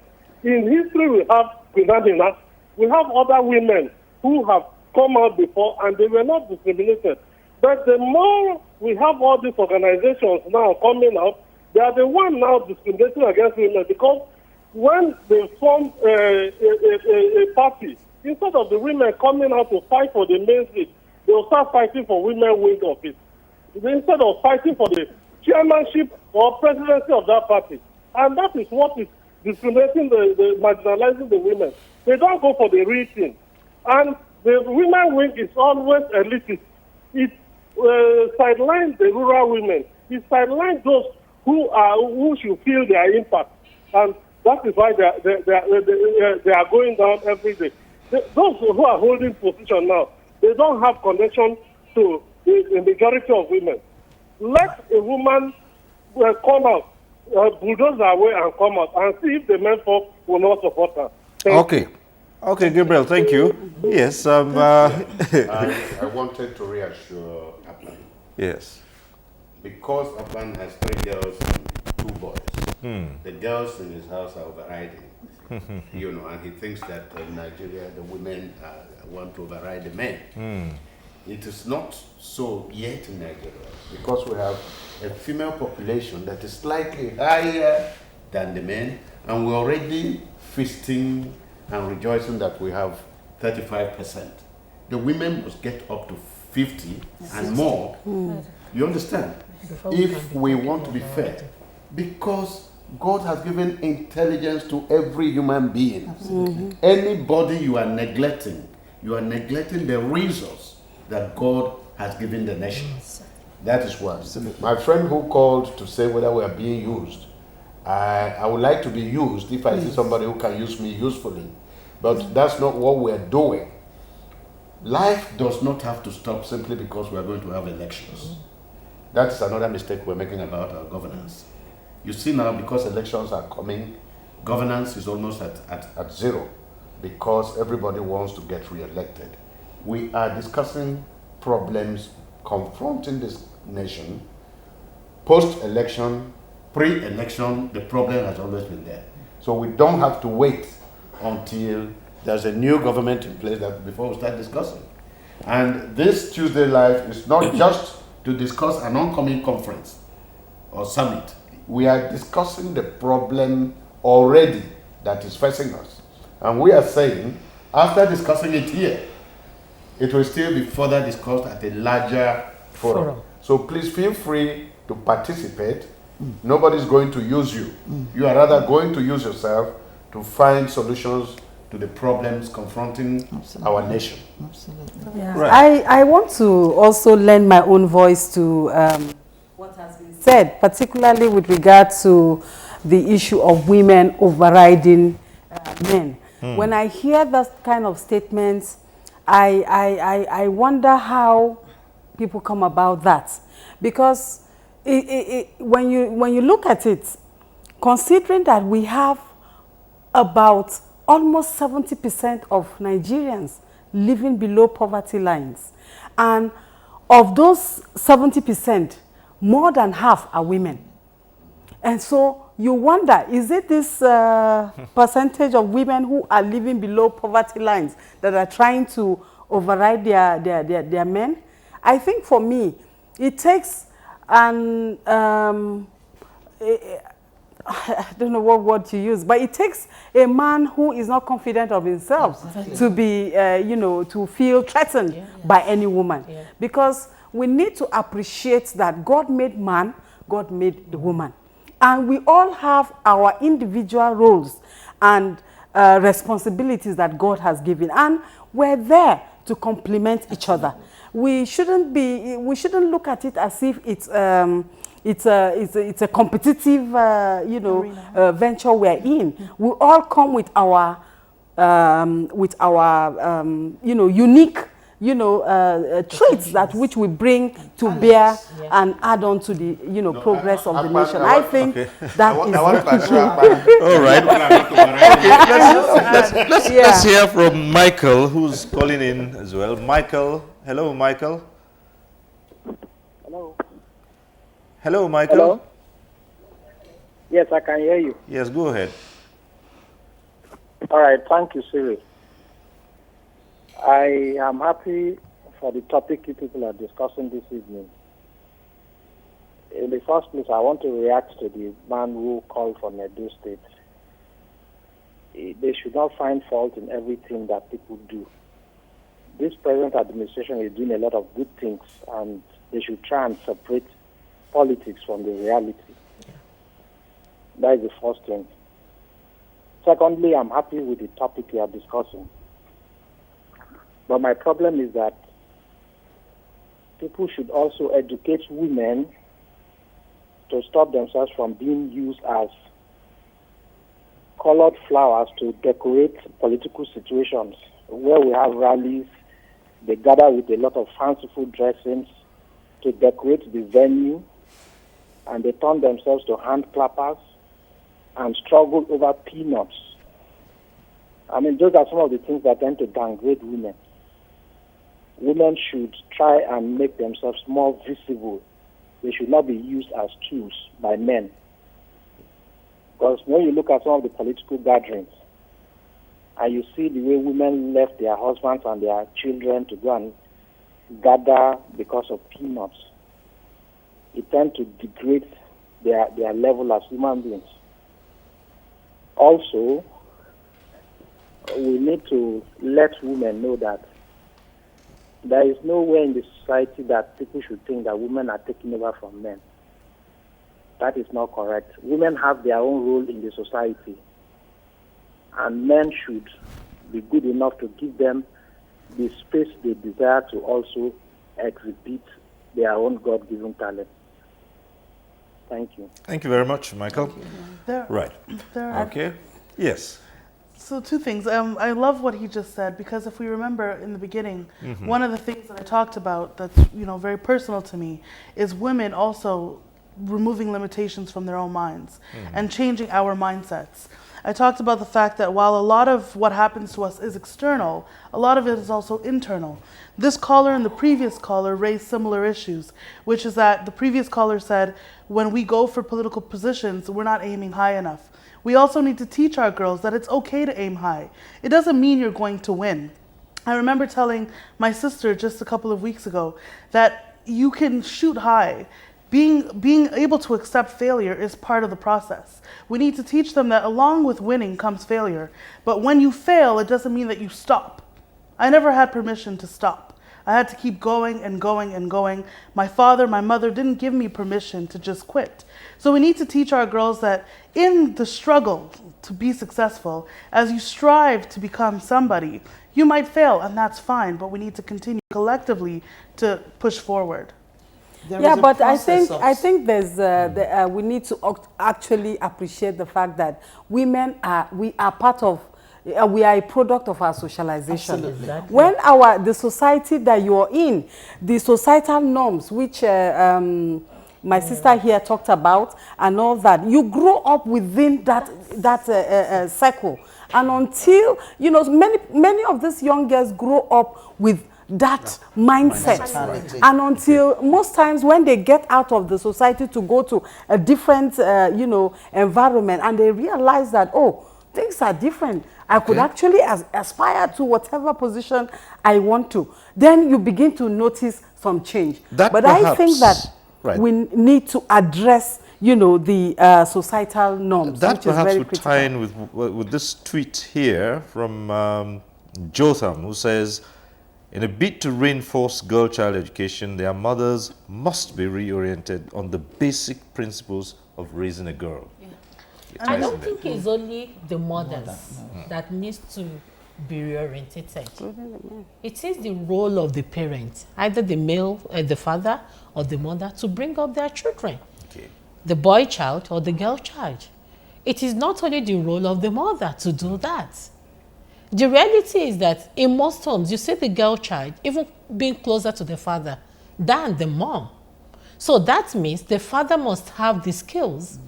In history, we have Queen Amina. We have other women who have come out before and they were not discriminated. But the more we have all these organizations now coming out, they are the ones now discriminating against women because when they form a party, instead of the women coming out to fight for the main seat, they will start fighting for women wing office. Instead of fighting for the chairmanship or presidency of that party. And that is what is discriminating, the marginalizing the women. They don't go for the real thing. And the women wing is always elitist. It sidelines the rural women. It sidelines those who should feel their impact. And That is why they are going down every day. Those who are holding position now, they don't have connection to the majority of women. Let a woman come out, bulldoze her way and come out, and see if the men folk will not support her. Thank you. Okay, Gabriel, thank you. Yes, I wanted to reassure Aban. yes. Because Aban has 3 girls and 2 boys, the girls in his house are overriding. And he thinks that in Nigeria the women want to override the men. It is not so yet in Nigeria because we have a female population that is slightly higher than the men, and we're already feasting and rejoicing that we have 35%. The women must get up to 50 and more. You understand? If we want to be fair, because God has given intelligence to every human being. Anybody you are neglecting the resource that God has given the nation. That is one. My friend who called to say whether we are being used, I would like to be used if I see somebody who can use me usefully. But that's not what we're doing. Life does not have to stop simply because we are going to have elections. That is another mistake we're making about our governance. You see now, because elections are coming, governance is almost at zero because everybody wants to get re-elected. We are discussing problems confronting this nation. Post-election, pre-election, the problem has always been there. So we don't have to wait until there's a new government in place before we start discussing. And this Tuesday Live is not just to discuss an oncoming conference or summit. We are discussing the problem already that is facing us. And we are saying, after discussing it here, it will still be further discussed at a larger forum. So please feel free to participate. Nobody's going to use you. You are rather going to use yourself to find solutions to the problems confronting our nation. Absolutely. Yeah. Right. I want to also lend my own voice to what has been said, particularly with regard to the issue of women overriding men. When I hear that kind of statements, I wonder how people come about that. Because when you look at it, considering that we have about almost 70% of Nigerians living below poverty lines, and of those 70%, more than half are women. And so you wonder, is it this percentage of women who are living below poverty lines that are trying to override their men? I think for me, it takes an I don't know what word to use, but it takes a man who is not confident of himself to be, to feel threatened by any woman. Because we need to appreciate that God made man, God made the woman. And we all have our individual roles and responsibilities that God has given. And we're there to complement each other. We shouldn't look at it as if it's a competitive, venture we're in. We all come with our, unique, traits that which we bring to bear and add on to the, progress of the nation. I think that is. All right. Let's hear from Michael, who's calling in as well. Michael, hello, Michael. Hello. Hello, Michael. Hello. Yes, I can hear you. Yes, go ahead. All right, thank you, Cyril. I am happy for the topic you people are discussing this evening. In the first place, I want to react to the man who called from Edo State. They should not find fault in everything that people do. This present administration is doing a lot of good things, and they should try and separate politics from the reality. That is the first thing. Secondly, I'm happy with the topic we are discussing. But my problem is that people should also educate women to stop themselves from being used as colored flowers to decorate political situations. Where we have rallies, they gather with a lot of fanciful dressings to decorate the venue, and they turn themselves to hand clappers and struggle over peanuts. I mean, those are some of the things that tend to downgrade women. Women should try and make themselves more visible. They should not be used as tools by men. Because when you look at some of the political gatherings, and you see the way women left their husbands and their children to go and gather because of peanuts, it tends to degrade their level as human beings. Also, we need to let women know that there is nowhere in the society that people should think that women are taking over from men. That is not correct. Women have their own role in the society, and men should be good enough to give them the space they desire to also exhibit their own God-given talent. Thank you. Thank you very much, Michael. Right. Okay. Yes. So two things. I love what he just said, because if we remember in the beginning, one of the things that I talked about that's very personal to me is women also removing limitations from their own minds and changing our mindsets. I talked about the fact that while a lot of what happens to us is external, a lot of it is also internal. This caller and the previous caller raised similar issues, which is that the previous caller said, when we go for political positions, we're not aiming high enough. We also need to teach our girls that it's okay to aim high. It doesn't mean you're going to win. I remember telling my sister just a couple of weeks ago that you can shoot high. Being able to accept failure is part of the process. We need to teach them that along with winning comes failure. But when you fail, it doesn't mean that you stop. I never had permission to stop. I had to keep going and going and going. My father, my mother didn't give me permission to just quit. So we need to teach our girls that in the struggle to be successful, as you strive to become somebody, you might fail, and that's fine, but we need to continue collectively to push forward. Yeah, but I think there's we need to actually appreciate the fact that we are part of we are a product of our socialization. Absolutely. Exactly. When the society that you are in, the societal norms, which my sister here talked about, and all that, you grow up within that circle, and until many of these young girls grow up with that mindset, and until most times when they get out of the society to go to a different environment, and they realize that, oh, things are different, I could actually aspire to whatever position I want to, then you begin to notice some change. But I think that we need to address the societal norms. That perhaps would tie in with this tweet here from Jotham, who says, in a bid to reinforce girl-child education, their mothers must be reoriented on the basic principles of raising a girl. Yeah. I don't think it's only the mothers that needs to be reorientated. It is the role of the parent, either the male, the father or the mother, to bring up their children, the boy child or the girl child. It is not only the role of the mother to do that. The reality is that in most homes, you see the girl child even being closer to the father than the mom. So that means the father must have the skills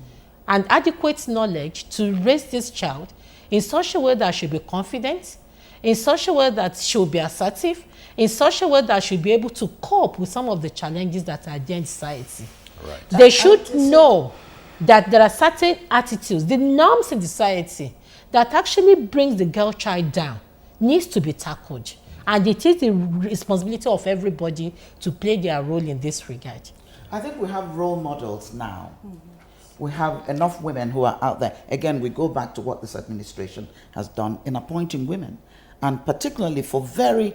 and adequate knowledge to raise this child in such a way that she'll be confident, in such a way that she'll be assertive, in such a way that she'll be able to cope with some of the challenges that are there in society. Right. They should know that there are certain attitudes, the norms in society that actually brings the girl child down needs to be tackled. And it is the responsibility of everybody to play their role in this regard. I think we have role models now. We have enough women who are out there. Again, we go back to what this administration has done in appointing women, and particularly for very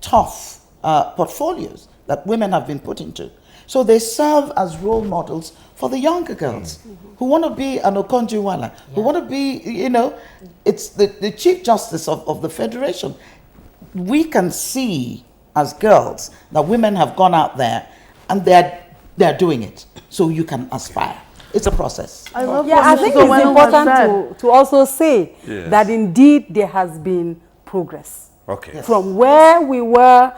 tough portfolios that women have been put into. So they serve as role models for the younger girls who want to be an Okonjo-Iweala, who want to be, it's the Chief Justice of the Federation. We can see as girls that women have gone out there and they're doing it. So you can aspire. It's a process. I love Yeah, what I Mrs. think Owenu it's has important said. to also say Yes. that indeed there has been progress. Okay. Yes. From where we were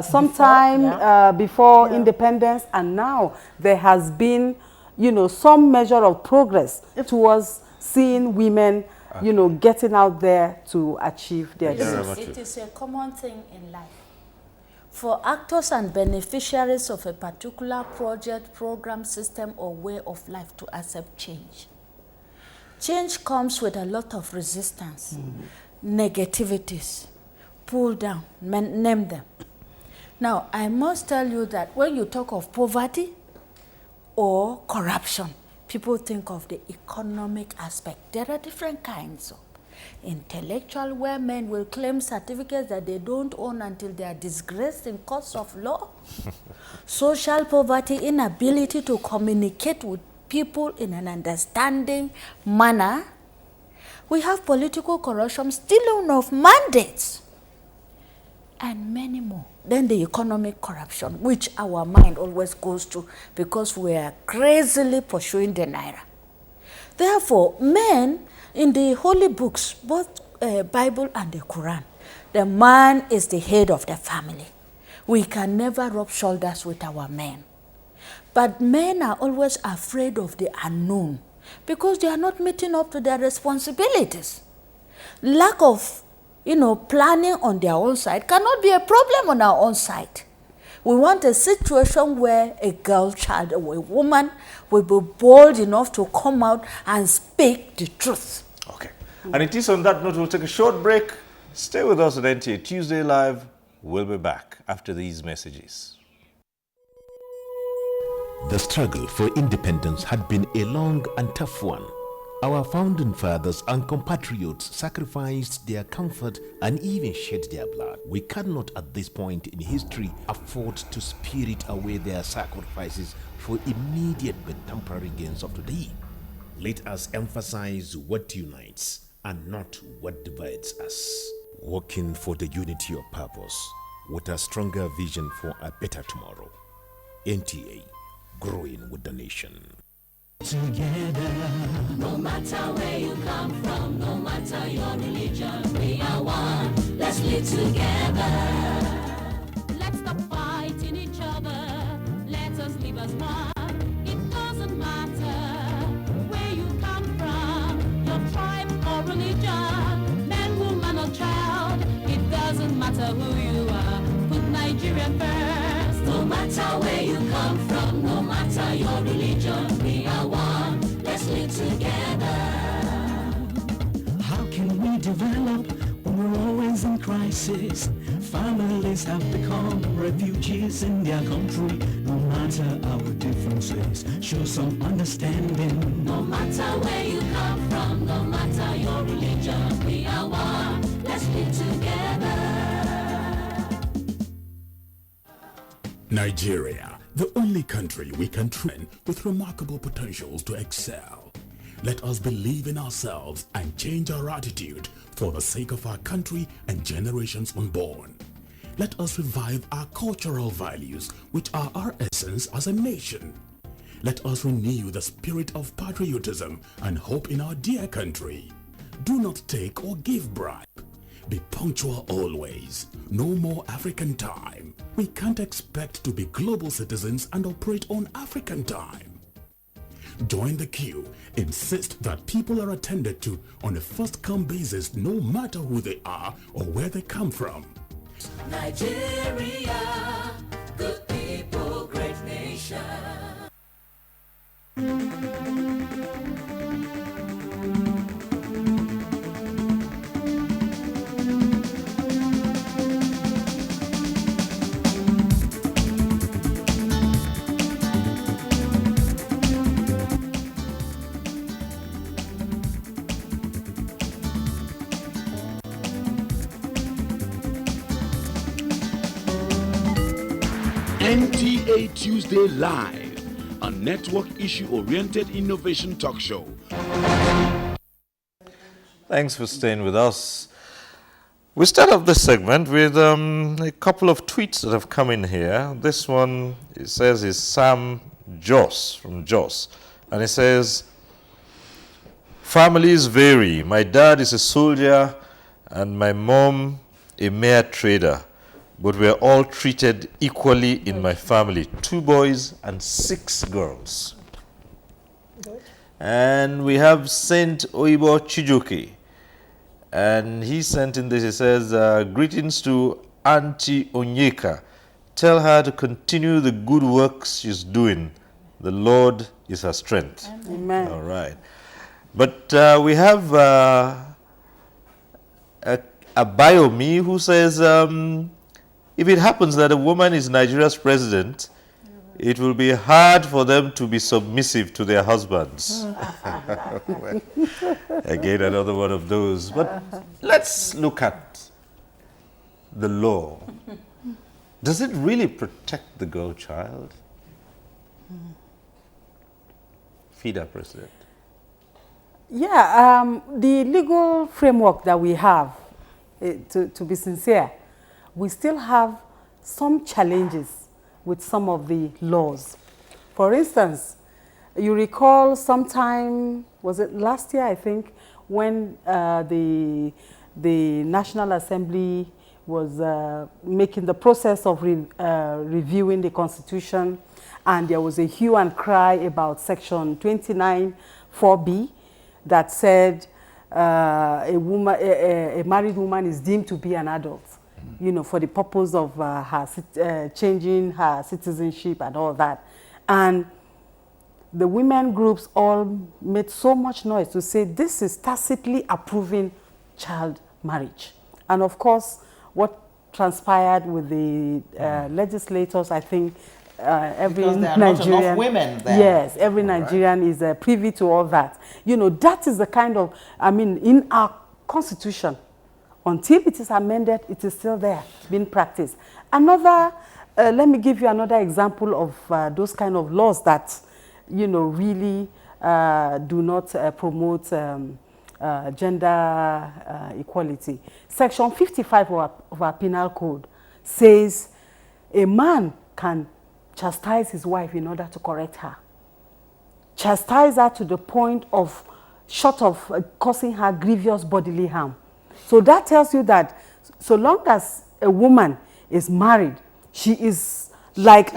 sometime before Yeah. independence, and now there has been, some measure of progress towards seeing women, getting out there to achieve their dreams. It is a common thing in life. For actors and beneficiaries of a particular project, program, system, or way of life to accept change. Change comes with a lot of resistance, negativities, pull down, name them. Now, I must tell you that when you talk of poverty or corruption, people think of the economic aspect. There are different kinds of intellectual, where men will claim certificates that they don't own until they are disgraced in courts of law. Social poverty, inability to communicate with people in an understanding manner. We have political corruption, stealing of mandates, and many more. Then the economic corruption, which our mind always goes to because we are crazily pursuing the naira. Therefore, men in the holy books, both Bible and the Quran, the man is the head of the family. We can never rub shoulders with our men. But men are always afraid of the unknown because they are not meeting up to their responsibilities. Lack of planning on their own side cannot be a problem on our own side. We want a situation where a girl child or a woman will be bold enough to come out and speak the truth. Okay. And it is on that note, we'll take a short break. Stay with us at NTA Tuesday Live. We'll be back after these messages. The struggle for independence had been a long and tough one. Our founding fathers and compatriots sacrificed their comfort and even shed their blood. We cannot at this point in history afford to spirit away their sacrifices for immediate but temporary gains of today. Let us emphasize what unites and not what divides us. Working for the unity of purpose with a stronger vision for a better tomorrow. NTA, growing with the nation. Together, no matter where you come from, no matter your religion, we are one. Let's live together. Let's stop fighting each other. Let us live as one. It doesn't matter where you come from, your tribe or religion, man, woman or child. It doesn't matter who you are. Put Nigeria first. No matter where you come from, no matter your religion, we are one. Let's live together. How can we develop when we're always in crisis? Families have become refugees in their country. No matter our differences, show some understanding. No matter where you come from, no matter your religion, we are one. Let's live together. Nigeria, the only country we can train with remarkable potentials to excel. Let us believe in ourselves and change our attitude for the sake of our country and generations unborn. Let us revive our cultural values, which are our essence as a nation. Let us renew the spirit of patriotism and hope in our dear country. Do not take or give bribe. Be punctual always. No more African time. We can't expect to be global citizens and operate on African time. Join the queue. Insist that people are attended to on a first-come basis, no matter who they are or where they come from. Nigeria, good people, great nation. NTA Tuesday Live, a network issue-oriented innovation talk show. Thanks for staying with us. We start off this segment with a couple of tweets that have come in here. This one, it says, is Sam Joss from Joss. And it says, families vary. My dad is a soldier and my mom a mere trader. But we are all treated equally in my family. 2 boys and 6 girls. Good. And we have Saint Oibo Chijoke. And he sent in this, he says, greetings to Auntie Onyeka. Tell her to continue the good works she's doing. The Lord is her strength. Amen. All right. But we have a Biomi who says, if it happens that a woman is Nigeria's president, it will be hard for them to be submissive to their husbands. Well, again, another one of those. But let's look at the law. Does it really protect the girl child? FIDA President. Yeah, the legal framework that we have, to be sincere, we still have some challenges with some of the laws. For instance, you recall sometime, was it last year, I think, when the National Assembly was making the process of reviewing the Constitution, and there was a hue and cry about Section 29 4B that said a married woman is deemed to be an adult, you know, for the purpose of changing her citizenship and all that. And the women groups all made so much noise to say this is tacitly approving child marriage. And of course, what transpired with the legislators, I think every Because there are Nigerian, not enough women there. yes, every Nigerian is privy to all that. You know, that is the kind of, I mean, in our constitution, until it is amended, it is still there, being practiced. Another, let me give you another example of those kind of laws that, you know, really do not promote gender equality. Section 55 of our penal code says a man can chastise his wife in order to correct her. Chastise her to the point of, short of causing her grievous bodily harm. So that tells you that so long as a woman is married, she is like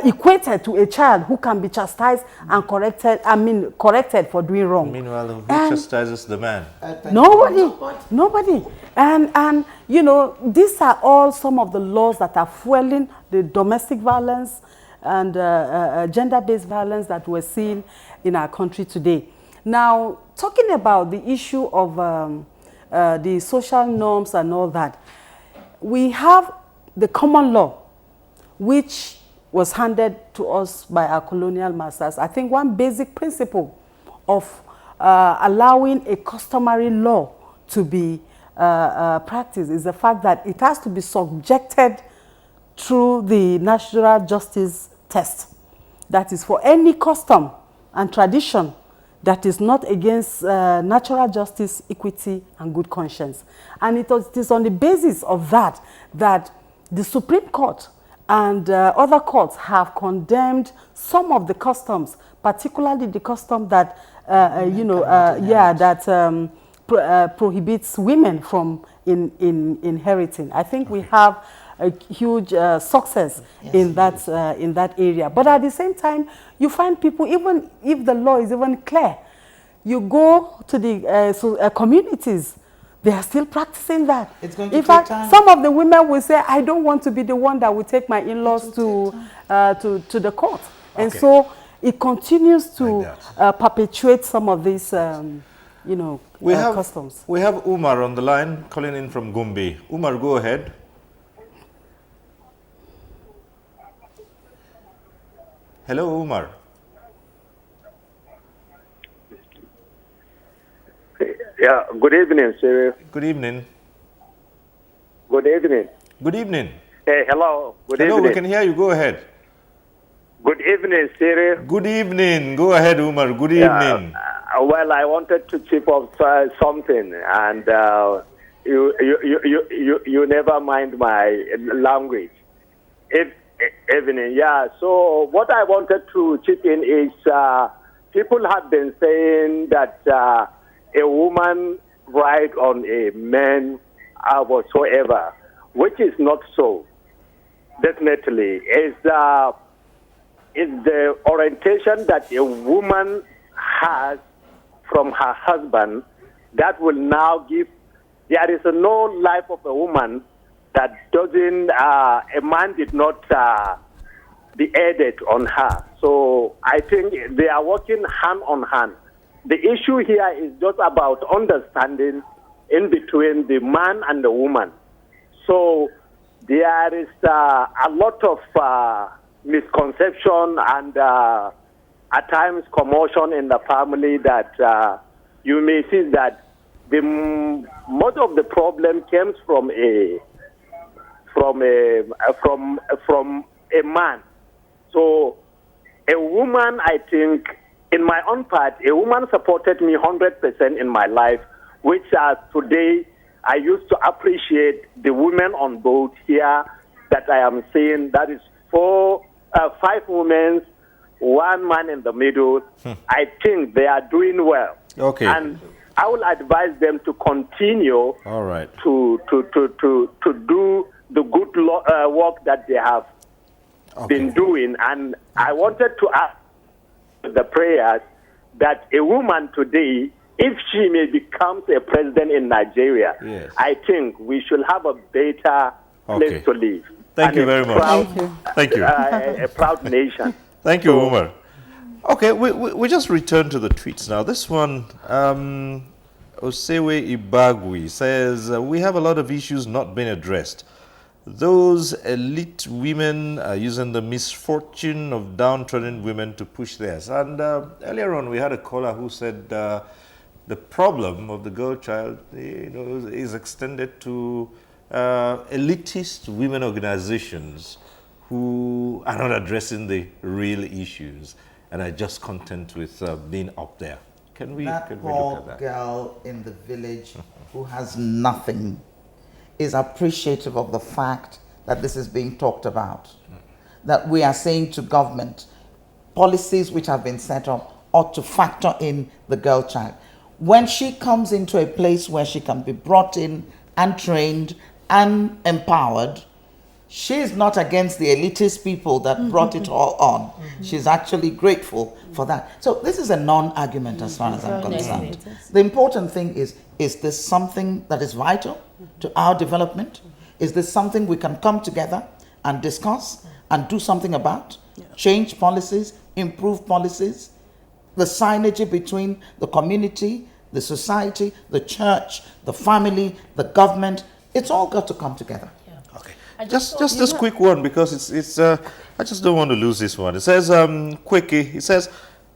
equated to a child who can be chastised and corrected, corrected for doing wrong. Meanwhile, who chastises the man? Nobody. And you know, these are all some of the laws that are fueling the domestic violence and gender-based violence that we're seeing in our country today. Now, talking about the issue of the social norms and all that, we have the common law, which was handed to us by our colonial masters. I think one basic principle of allowing a customary law to be practiced is the fact that it has to be subjected through the natural justice test. That is, for any custom and tradition that is not against natural justice, equity, and good conscience. And it is on the basis of that that the Supreme Court and other courts have condemned some of the customs, particularly the custom that, prohibits women from inheriting. I think we have a huge success in that area. But at the same time, you find people, even if the law is even clear, you go to the communities, they are still practicing that. It's going to in take fact, time. some of the women will say, I don't want to be the one that will take my in-laws to the court. And Okay. so it continues to perpetuate some of these, customs. We have Umar on the line calling in from Gombe. Umar, go ahead. Hello, Umar. Yeah, good evening, sir. Good evening. Good evening. Good evening. Hey, hello. Good Hello, evening. we can hear you. Go ahead. Good evening, Cyril. Good evening. Go ahead, Umar. Good evening. Well, I wanted to chip off something, and you never mind my language. Evening, yeah. So what I wanted to chip in is people have been saying that a woman ride on a man whatsoever, which is not so. Definitely, is the orientation that a woman has from her husband that will now give. There is no life of a woman that doesn't. A man did not be added on her. So I think they are working hand on hand. The issue here is just about understanding in between the man and the woman. So there is a lot of misconception and at times commotion in the family that you may see that most of the problem comes from a man. So a woman, I think, in my own part, a woman supported me 100% in my life, which today I used to appreciate the women on board here that I am seeing. That is 5 women, 1 man in the middle. I think they are doing well. Okay. And I will advise them to continue All right. to do the good work that they have been doing. And I wanted to ask the prayers that a woman today, if she may become a president in Nigeria, Yes. I think we should have a better place to live. Thank And you a very much. proud- Thank you. a proud nation. Thank you, Umar. Okay, we just return to the tweets now. This one, Osewe Ibagwi says, we have a lot of issues not being addressed. Those elite women are using the misfortune of downtrodden women to push theirs. And earlier on, we had a caller who said the problem of the girl child is extended to elitist women organizations who are not addressing the real issues and are just content with being up there. Can we look at Poor that? girl in the village who has nothing is appreciative of the fact that this is being talked about. That we are saying to government, policies which have been set up ought to factor in the girl child. When she comes into a place where she can be brought in and trained and empowered, she is not against the elitist people that brought it all on. She's actually grateful for that. So this is a non-argument as far as I'm concerned. The important thing is this something that is vital to our development? Is this something we can come together and discuss and do something about? Change policies, improve policies, the synergy between the community, the society, the church, the family, the government, it's all got to come together. Just this quick one, because it's I just don't want to lose this one. It says, Quickie, it says,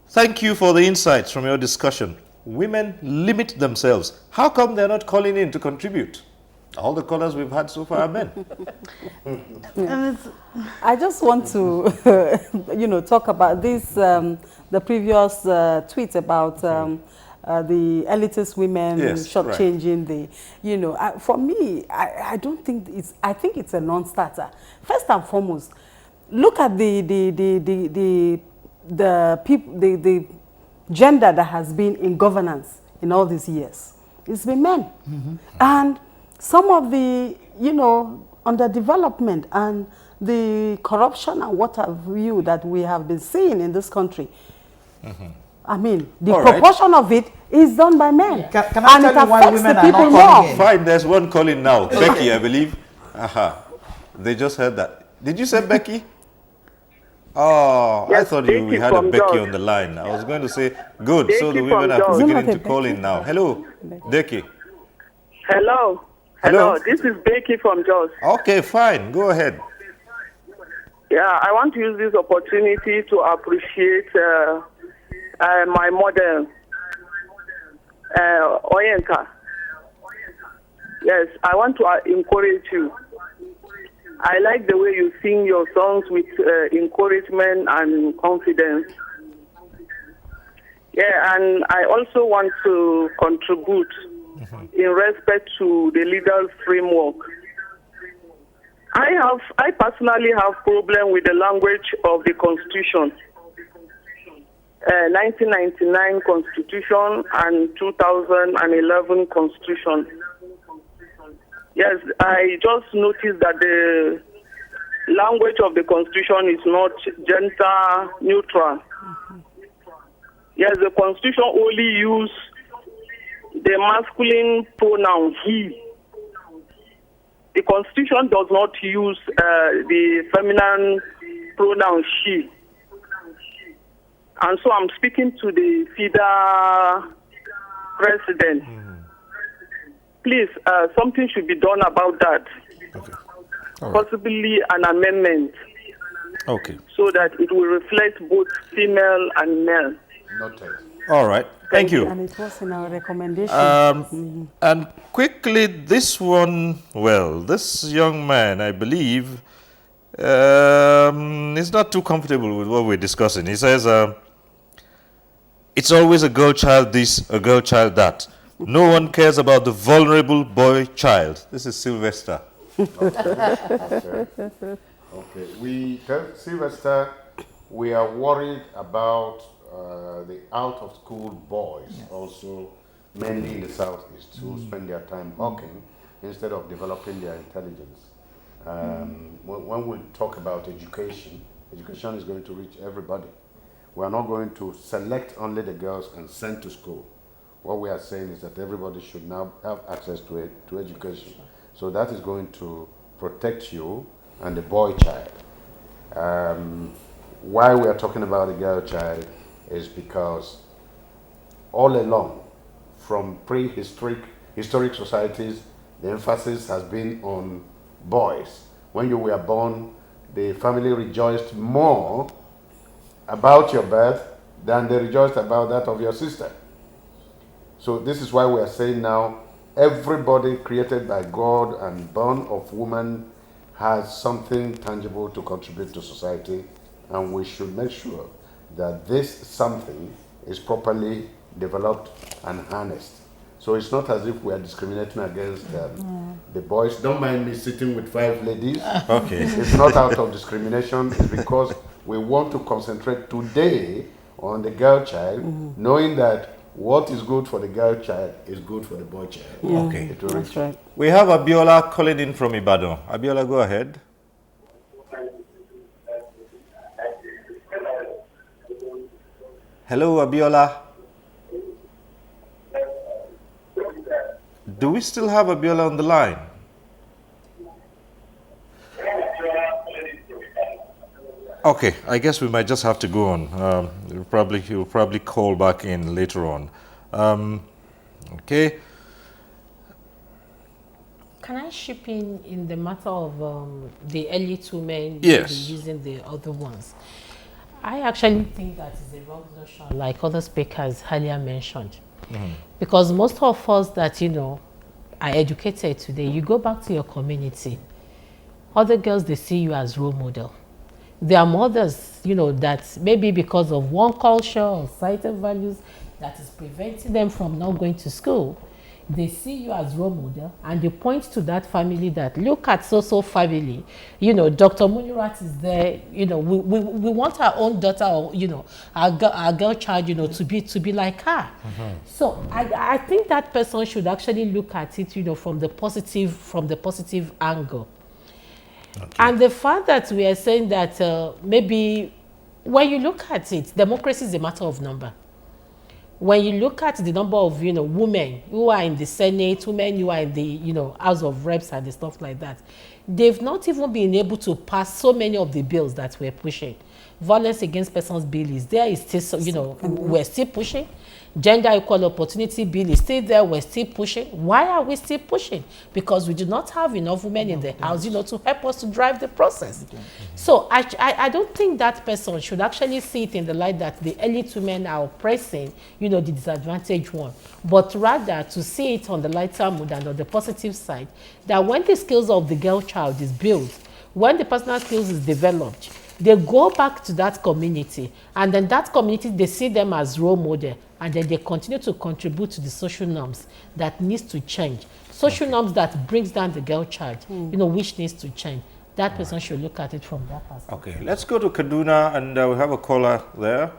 thank you for the insights from your discussion. Women limit themselves. How come they're not calling in to contribute? All the callers we've had so far are men. I just want to, talk about this, the previous tweet about the elitist women shortchanging the, for me, I don't think I think it's a non-starter. First and foremost, look at the gender that has been in governance in all these years. It's been men. And some of the, underdevelopment and the corruption and what have you that we have been seeing in this country, I mean, the proportion of it is done by men. Can I tell you why women are not calling in? Fine, there's one calling now. Becky, I believe. They just heard that. Did you say Becky? Oh, Yes, I thought Becky we had a from Becky George. on the line. I was going to say, good. So Becky the women from are George. beginning to call in now. Hello, Becky. Hello. Hello. This is Becky from Jos. Okay, fine. Go ahead. Yeah, I want to use this opportunity to appreciate my mother, Oyenka. Yes, I want to encourage you. I like the way you sing your songs with encouragement and confidence. Yeah, and I also want to contribute in respect to the legal framework. I personally have problem with the language of the Constitution. 1999 Constitution and 2011 Constitution. Yes, I just noticed that the language of the Constitution is not gender neutral. Yes, the Constitution only use the masculine pronoun he. The Constitution does not use the feminine pronoun she. And so I'm speaking to the FIDA president. Please, something should be done about that. Okay. All right. Possibly an amendment. Okay. So that it will reflect both female and male. Noted. All right. Thank you. And it was in our recommendation. And quickly, this one, well, this young man, I believe, is not too comfortable with what we're discussing. He says, it's always a girl child this, a girl child that. No one cares about the vulnerable boy child. This is Sylvester. Okay. Sylvester, we are worried about the out-of-school boys, also mainly in the southeast, who spend their time hawking instead of developing their intelligence. When we talk about education, education is going to reach everybody. We are not going to select only the girls and send to school. What we are saying is that everybody should now have access to education. So that is going to protect you and the boy child. Why we are talking about the girl child is because all along, from historic societies, the emphasis has been on boys. When you were born, the family rejoiced more about your birth than they rejoiced about that of your sister. So this is why we are saying now, everybody created by God and born of woman has something tangible to contribute to society, and we should make sure that this something is properly developed and harnessed. So it's not as if we are discriminating against the boys. Don't mind me sitting with 5 ladies. Okay. It's not out of discrimination. It's because we want to concentrate today on the girl child, knowing that what is good for the girl child is good for the boy child. Yeah, Okay. that's right. We have Abiola calling in from Ibadan. Abiola, go ahead. Hello, Abiola. Do we still have Abiola on the line? Okay, I guess we might just have to go on. He'll probably call back in later on. Okay. Can I chip in the matter of the early 2 men Yes. using the other ones? I actually think that is a wrong notion, like other speakers earlier mentioned. Because most of us that, are educated today, you go back to your community, other girls, they see you as role model. There are mothers, that maybe because of one culture or societal values that is preventing them from not going to school, they see you as role model and they point to that family that, look at so family, Dr. Munirat is there, we want our own daughter or, our girl child, to be like her. So I think that person should actually look at it, from the positive angle. Okay. And the fact that we are saying that maybe when you look at it, democracy is a matter of number. When you look at the number of, women who are in the Senate, women who are in the, House of Reps and the stuff like that, they've not even been able to pass so many of the bills that we're pushing. Violence against persons bill is there, is still, we're still pushing. Gender equal opportunity bill is still there, we're still pushing. Why are we still pushing? Because we do not have enough women in the house, to help us to drive the process. So I don't think that person should actually see it in the light that the elite women are oppressing, the disadvantaged one, but rather to see it on the lighter mood and on the positive side, that when the skills of the girl child is built, when the personal skills is developed, they go back to that community, and then that community, they see them as role model, and then they continue to contribute to the social norms that needs to change. Social norms that brings down the girl child, which needs to change. That person should look at it from that perspective. Okay, let's go to Kaduna, and we have a caller there.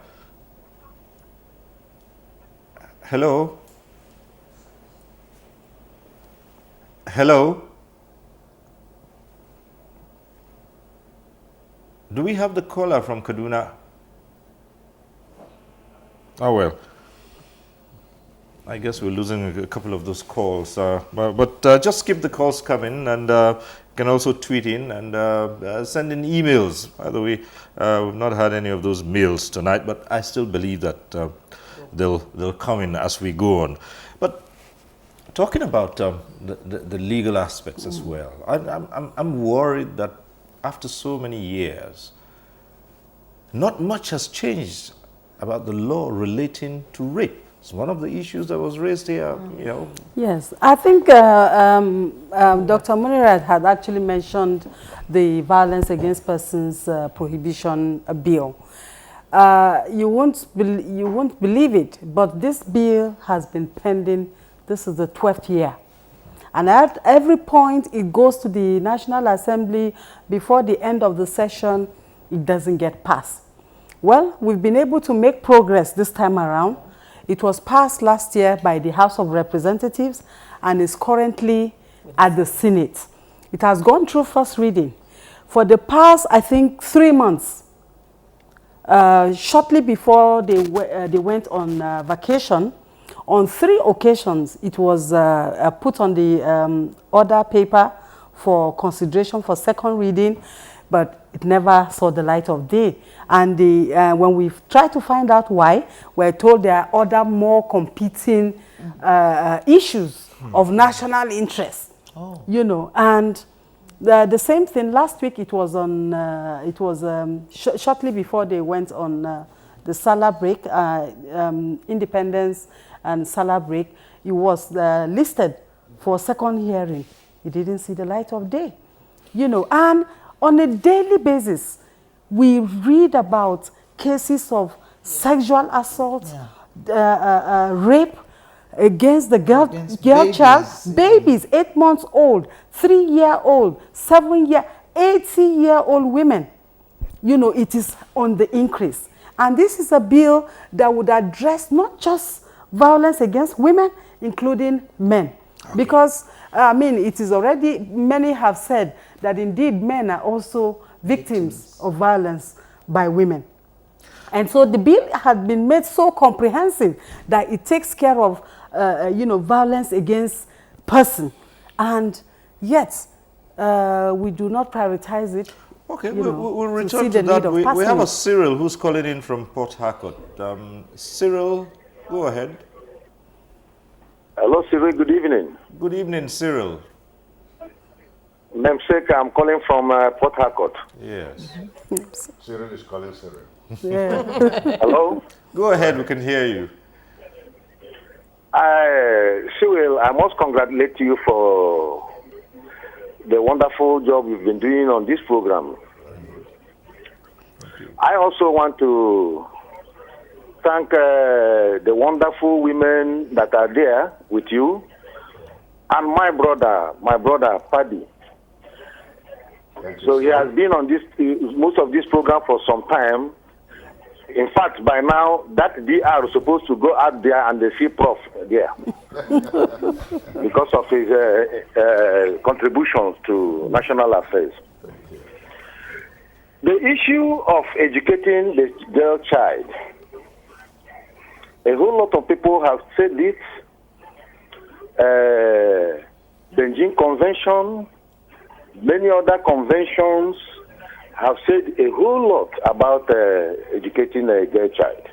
Hello? Hello? Do we have the caller from Kaduna? Oh, well. I guess we're losing a couple of those calls. But just keep the calls coming, and you can also tweet in and send in emails. By the way, we've not had any of those mails tonight, but I still believe that they'll come in as we go on. But talking about the legal aspects as well, I'm worried that after so many years, not much has changed about the law relating to rape. It's one of the issues that was raised here, you know. Yes, I think Dr. Munirat had actually mentioned the Violence Against Persons Prohibition Bill. You won't believe it, but this bill has been pending. This is the 12th year. And at every point it goes to the National Assembly before the end of the session, it doesn't get passed. Well, we've been able to make progress this time around. It was passed last year by the House of Representatives and is currently at the Senate. It has gone through first reading. For the past, I think, 3 months, shortly before they went on vacation, on 3 occasions, it was put on the order paper for consideration for second reading, but it never saw the light of day. And when we tried to find out why, we're told there are other more competing issues of national interest. Oh. You know, and the same thing last week. It was on. Shortly before they went on the Salah break, Independence and Salah break. It was listed for second hearing. It didn't see the light of day. You know, and on a daily basis, we read about cases of sexual assault, rape against the girl child, babies, 8 months old, 3-year-old, 7-year, 80-year-old women. You know, it is on the increase. And this is a bill that would address not just violence against women, including men. Okay. Because, I mean, it is already, many have said that indeed men are also victims of violence by women. And so the bill had been made so comprehensive that it takes care of, you know, violence against person. And yet, we do not prioritize it. Okay, we'll return to that. We have a Cyril who's calling in from Port Harcourt. Cyril, go ahead. Hello, Cyril. Good evening. Good evening, Cyril. Namesake, I'm calling from Port Harcourt. Yes. Cyril is calling Cyril. Yeah. Hello? Go ahead, we can hear you. Cyril, I must congratulate you for the wonderful job you've been doing on this program. I also want to thank the wonderful women that are there with you, and my brother Paddy. So he has been on this most of this program for some time. In fact, by now that DR is supposed to go out there and they see Prof there because of his contributions to national affairs. The issue of educating the girl child. A whole lot of people have said it. Beijing Convention, many other conventions have said a whole lot about educating a girl child.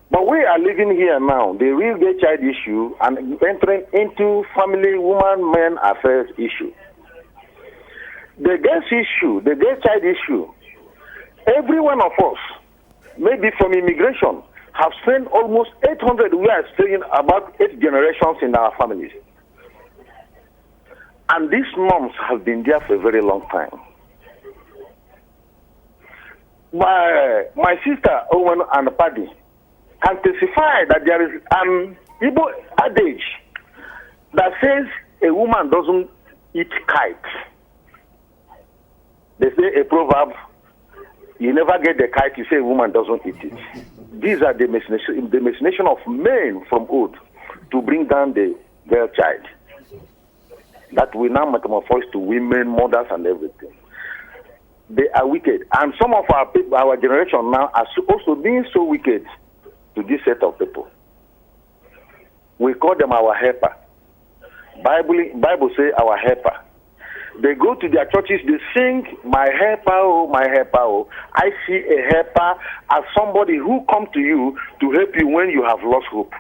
But we are living here now, the real girl child issue, and entering into family, woman, men affairs issue. The girls issue, the girl child issue, every one of us, maybe from immigration, have spent almost 800, we are saying about 8 generations in our families. And these moms have been there for a very long time. My sister, Owen and Paddy, can testify that there is an Igbo adage that says a woman doesn't eat kite. They say a proverb, you never get the kite, you say a woman doesn't eat it. these are the machination of men from old to bring down the girl child. That we now metamorphose to women, mothers, and everything. They are wicked. And some of our people, our generation now are also being so wicked to this set of people. We call them our helper. Bible say our helper. They go to their churches, they sing, my helper, oh, my helper, oh. I see a helper as somebody who come to you to help you when you have lost hope.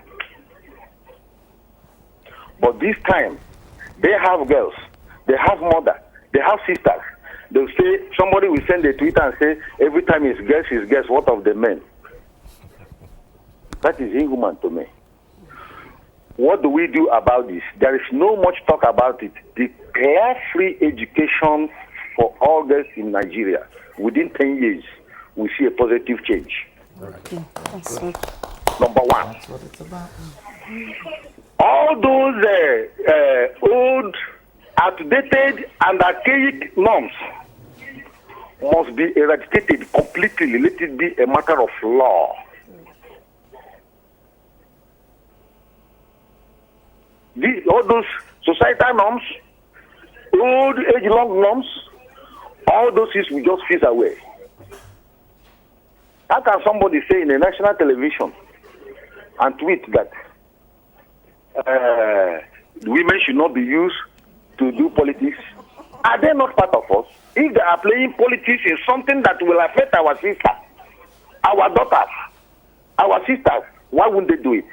But this time, they have girls, they have mother, they have sisters. They'll say, somebody will send a tweet and say, every time it's girls, what of the men? That is inhuman to me. What do we do about this? There is no much talk about it. Declare free education for all girls in Nigeria. Within 10 years, we see a positive change. Right. Yeah, Number one. That's what it's about. All those old, outdated, and archaic norms must be eradicated completely. Let it be a matter of law. All those societal norms, old age-long norms, all those things will just fizz away. How can somebody say in a national television and tweet that women should not be used to do politics? Are they not part of us? If they are playing politics in something that will affect our sisters, our daughters, our sisters, why wouldn't they do it?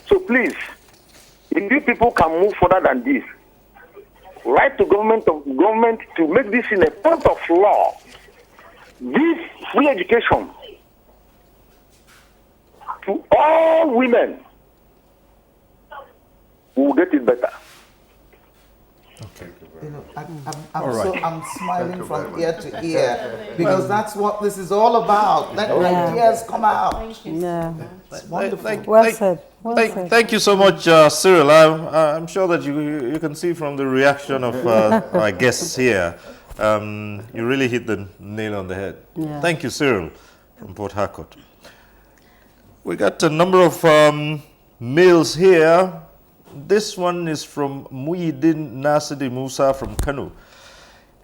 So please, if you people can move further than this, write to government to make this in a point of law. Give free education to all women. We will get it better. Okay. You know, I'm smiling from ear to ear because that's what this is all about. Let ideas come out. Thank you. Yeah. It's wonderful. Well said. Thank you so much, Cyril. I'm sure that you can see from the reaction of our guests here, you really hit the nail on the head. Yeah. Thank you, Cyril, from Port Harcourt. We got a number of mails here. This one is from Muhyiddin Nasidi Musa from Kano.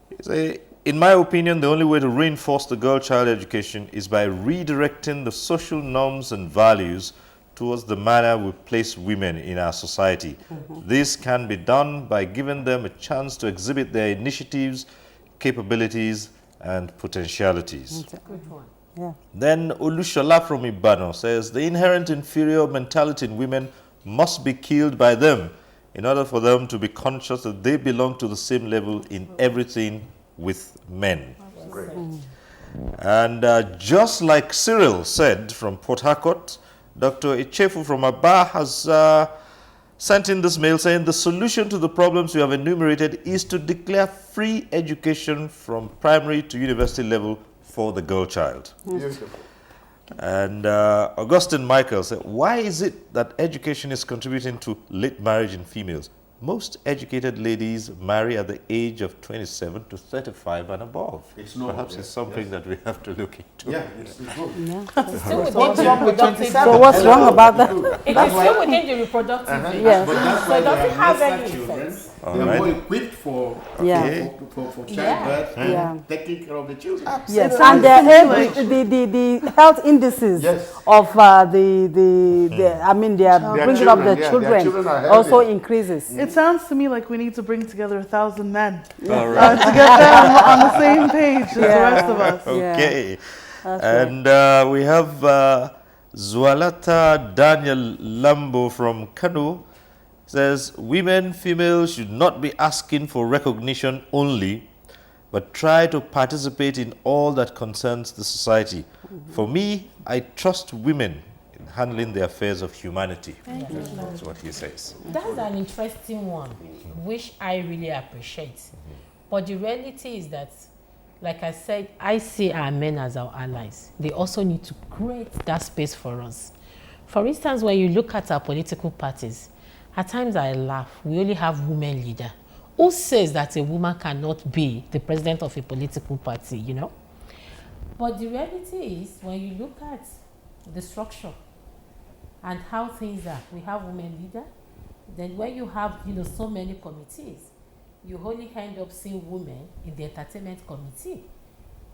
He says, in my opinion, the only way to reinforce the girl-child education is by redirecting the social norms and values towards the manner we place women in our society. This can be done by giving them a chance to exhibit their initiatives, capabilities, and potentialities. That's a good one. Yeah. Then Olushola from Ibano says, the inherent inferior mentality in women must be killed by them in order for them to be conscious that they belong to the same level in everything with men. Great. And just like Cyril said from Port Harcourt, Dr. Echefu from Aba has sent in this mail saying the solution to the problems you have enumerated is to declare free education from primary to university level for the girl child. Beautiful. And Augustine Michael said, why is it that education is contributing to late marriage in females? Most educated ladies marry at the age of 27 to 35 and above. It's normal. Perhaps it's something that we have to look into. Yeah, it's good. Yeah. What's wrong with 27? So what's wrong about that? It is still within the reproductive age. Yes. But that's So why it doesn't there are have lesser any children. effects. They are more equipped for childbirth and taking care of the children. Yes, and the health indices of their bringing up the children also increases. It sounds to me like we need to bring together 1,000 men All right. to get them on the same page as the rest of us. Okay. That's And we have Zualata Daniel Lambo from Kano. Says, women, females should not be asking for recognition only, but try to participate in all that concerns the society. For me, I trust women in handling the affairs of humanity. That's what he says. That's an interesting one, which I really appreciate. But the reality is that, like I said, I see our men as our allies. They also need to create that space for us. For instance, when you look at our political parties, at times I laugh. We only have women leader. Who says that a woman cannot be the president of a political party, you know? But the reality is, when you look at the structure and how things are, we have women leader. Then when you have, so many committees, you only end up seeing women in the entertainment committee.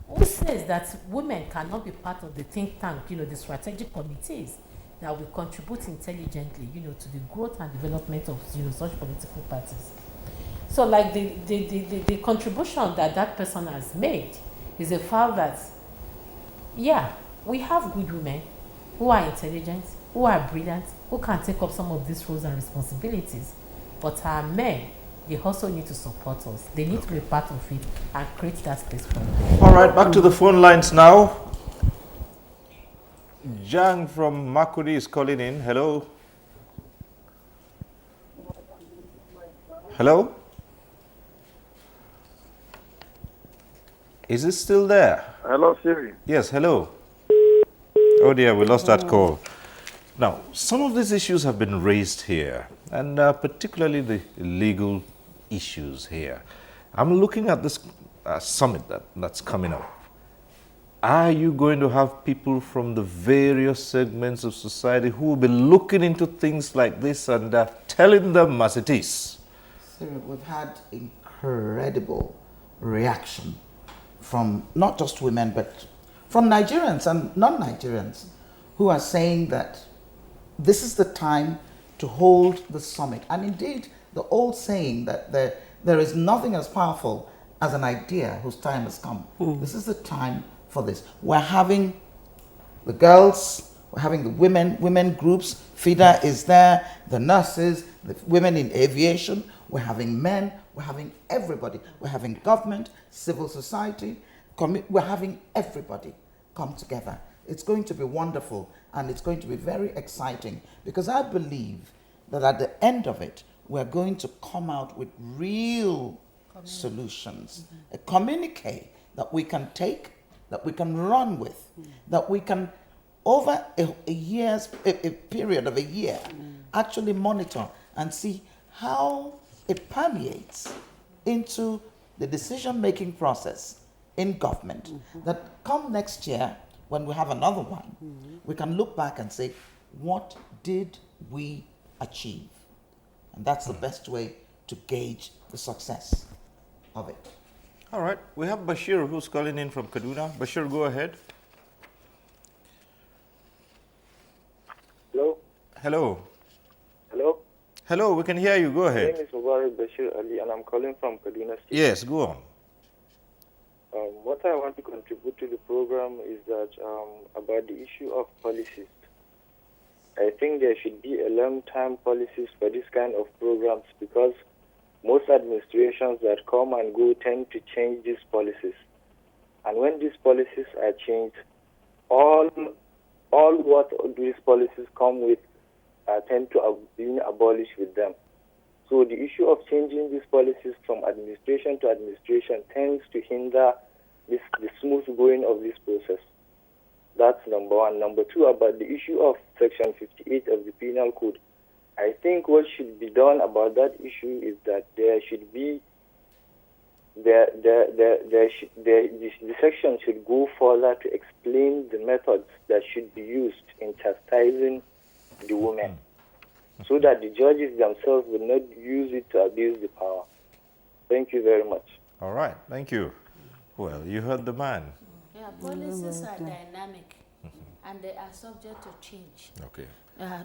Who says that women cannot be part of the think tank, the strategic committees that will contribute intelligently, to the growth and development of, such political parties? So, like the contribution that person has made is a fact that, yeah, we have good women who are intelligent, who are brilliant, who can take up some of these roles and responsibilities. But our men, they also need to support us. They need to be part of it and create that space for them. All right, back to the phone lines now. Jang from Makudi is calling in. Hello. Hello? Is it still there? Hello, Siri. Yes, hello. Oh dear, we lost that call. Now, some of these issues have been raised here, and particularly the legal issues here. I'm looking at this summit that's coming up. Are you going to have people from the various segments of society who will be looking into things like this and telling them as it is? Cyril, we've had incredible reaction from not just women, but from Nigerians and non-Nigerians who are saying that this is the time to hold the summit. And indeed, the old saying that there is nothing as powerful as an idea whose time has come. This is the time for this. We're having the girls, we're having the women groups, FIDA is there, the nurses, the women in aviation, we're having men, we're having everybody. We're having government, civil society, we're having everybody come together. It's going to be wonderful and it's going to be very exciting because I believe that at the end of it, we're going to come out with real solutions, a communique that we can take, that we can run with, that we can, over a period of a year, actually monitor and see how it permeates into the decision-making process in government. That come next year, when we have another one, we can look back and say, what did we achieve? And that's the best way to gauge the success of it. All right, we have Bashir who's calling in from Kaduna. Bashir, go ahead. Hello? Hello. Hello? Hello, we can hear you. Go My ahead. name is Mubarak Bashir Ali and I'm calling from Kaduna State. Yes, go on. What I want to contribute to the program is that about the issue of policies. I think there should be a long-term policies for this kind of programs because most administrations that come and go tend to change these policies. And when these policies are changed, all what these policies come with tend to be abolished with them. So the issue of changing these policies from administration to administration tends to hinder the smooth going of this process. That's number one. Number two, about the issue of Section 58 of the Penal Code. I think what should be done about that issue is that there should be the section should go further to explain the methods that should be used in chastising the women, so that the judges themselves will not use it to abuse the power. Thank you very much. All right, thank you. Well, you heard the man. Yeah, policies are dynamic and they are subject to change. Okay.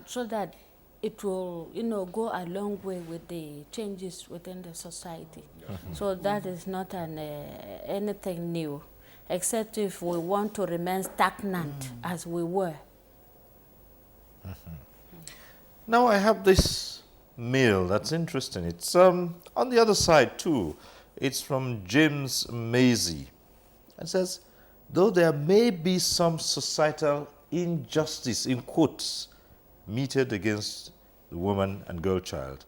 So that it will, go a long way with the changes within the society. So that is not anything new, except if we want to remain stagnant as we were. Now I have this mail that's interesting. It's on the other side too. It's from James Maisie. It says, though there may be some societal injustice, in quotes, meted against the woman and girl child,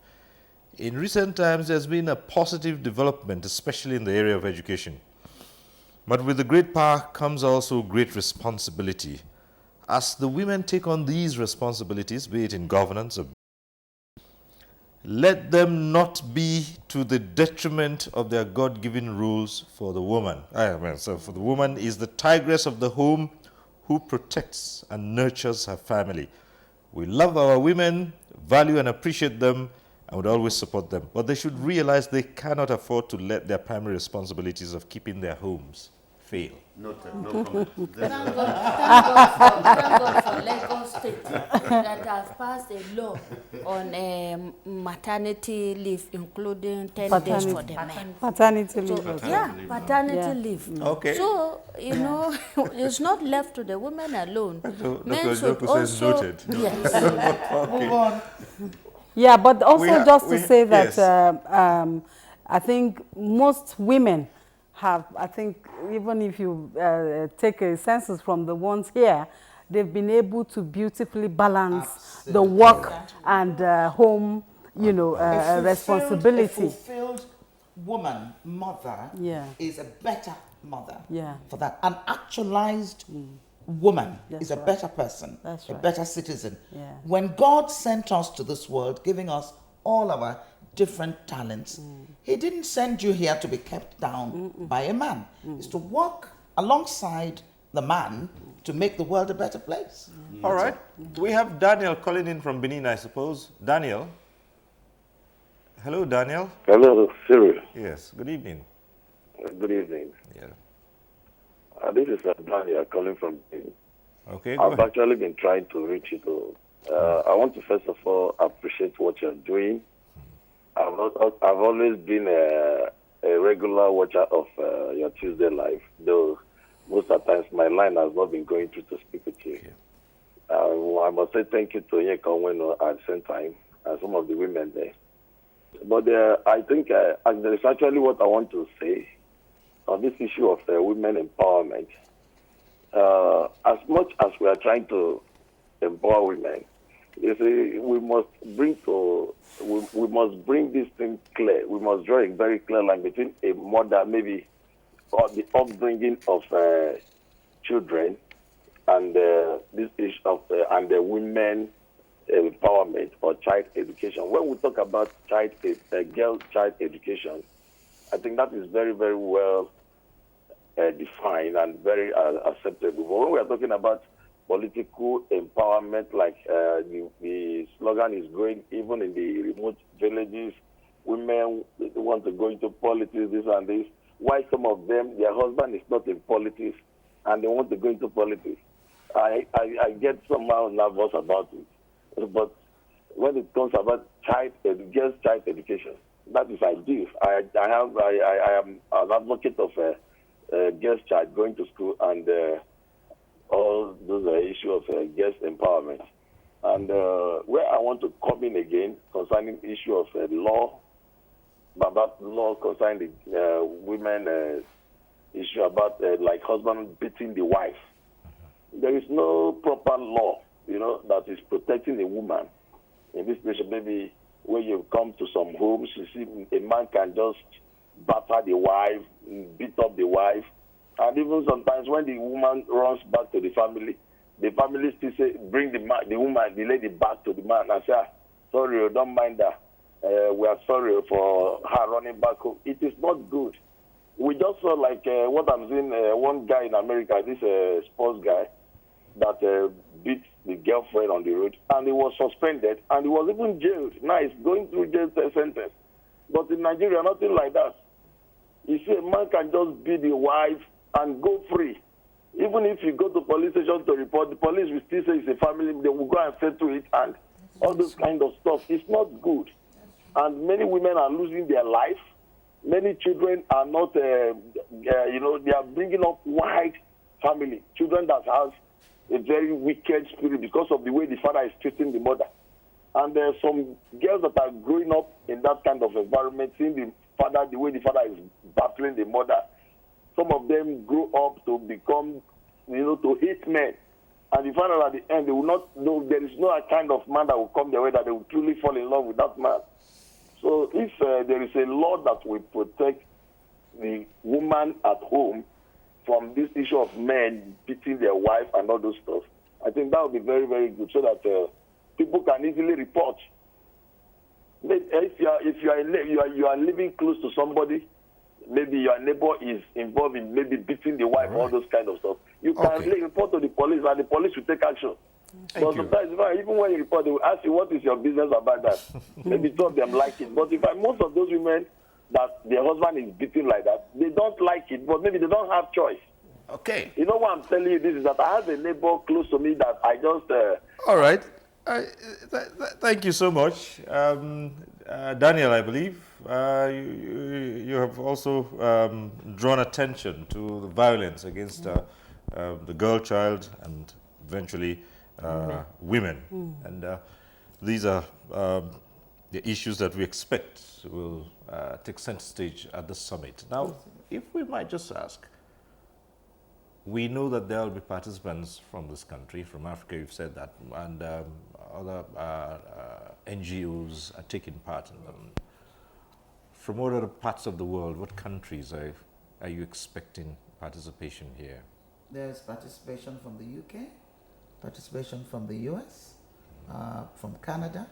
in recent times there's been a positive development, especially in the area of education. But with the great power comes also great responsibility. As the women take on these responsibilities, be it in governance or let them not be to the detriment of their God-given rules for the woman. So for the woman is the tigress of the home who protects and nurtures her family. We love our women, value and appreciate them, and would always support them. But they should realize they cannot afford to let their primary responsibilities of keeping their homes fail. No comment. Thank God for Lagos State that has passed a law on maternity leave, including 10 days for the men. Paternity leave. So, yeah, paternity leave. Okay. So, you know, it's not left to the women alone. Men Dr. should Joku says also... noted. Yes. Okay. Move on. Yeah, but also just to say that yes. I think most women have, I think even if you take a census from the ones here, they've been able to beautifully balance the work and home, you know, responsibility. A fulfilled woman, mother, is a better mother for that. An actualized woman is a better person, a better citizen. When God sent us to this world, giving us all our different talents, He didn't send you here to be kept down by a man. It's to work alongside the man to make the world a better place. All right. We have Daniel calling in from Benin, I suppose. Daniel. Hello, Daniel. Hello, Cyril. Yes, good evening. Good evening. Yeah. This is Daniel calling from Benin. Okay, I've actually been trying to reach you. I want to first of all appreciate what you're doing. I've always been a regular watcher of your Tuesday Live, though most of the times my line has not been going through to speak with you. I must say thank you to Yeka Onwenu at the same time and some of the women there. But I think there is actually what I want to say on this issue of women empowerment. As much as we are trying to empower women, you see, we must bring this thing clear. We must draw a very clear line between a mother, maybe, or the upbringing of children, and this issue of and the women empowerment or child education. When we talk about girl child education, I think that is very, very well defined and very acceptable. But when we are talking about political empowerment, like the slogan is going, even in the remote villages, women want to go into politics, this and this. Why some of them, their husband is not in politics, and they want to go into politics? I get somehow nervous about it. But when it comes about girls' child education, that is ideal. I am an advocate of girls' child going to school and all those are issues of girls' empowerment. And where I want to come in again concerning issue of law, about law concerning the women issue about like husband beating the wife. There is no proper law, that is protecting a woman. In this nation, maybe when you come to some homes, you see a man can just batter the wife, beat up the wife. And even sometimes when the woman runs back to the family still say, bring the lady back to the man and say, sorry, don't mind her. We are sorry for her running back home. It is not good. We just saw like what I'm seeing, one guy in America, this sports guy, that beat the girlfriend on the road, and he was suspended, and he was even jailed. Now he's going through jail sentence. But in Nigeria, nothing like that. You see, a man can just beat the wife and go free. Even if you go to police station to report, the police will still say it's a family. They will go and settle it and all those kind of stuff. It's not good. And many women are losing their life. Many children are not, they are bringing up wild family. Children that have a very wicked spirit because of the way the father is treating the mother. And there are some girls that are growing up in that kind of environment, seeing the way the father is battling the mother. Some of them grow up to become, to hate men. And the final at the end, they will not know, there is no kind of man that will come their way that they will truly fall in love with that man. So if there is a law that will protect the woman at home from this issue of men beating their wife and all those stuff, I think that would be very, very good so that people can easily report. Maybe if you are living close to somebody, maybe your neighbor is involved in maybe beating the wife, all those kind of stuff. You can report to the police, and the police will take action. But sometimes, even when you report, they will ask you, what is your business about that? Maybe some of them like it. But most of those women that their husband is beating like that, they don't like it, but maybe they don't have choice. Okay. You know what I'm telling you? This is that I have a neighbor close to me that I just... All right. Thank you so much. Daniel, I believe you have also drawn attention to the violence against the girl child and eventually women. And these are the issues that we expect will take center stage at the summit. Now, if we might just ask, we know that there will be participants from this country, from Africa, you've said that, and other NGOs are taking part in them. From what other parts of the world, what countries are you expecting participation here? There's participation from the UK, participation from the US, from Canada.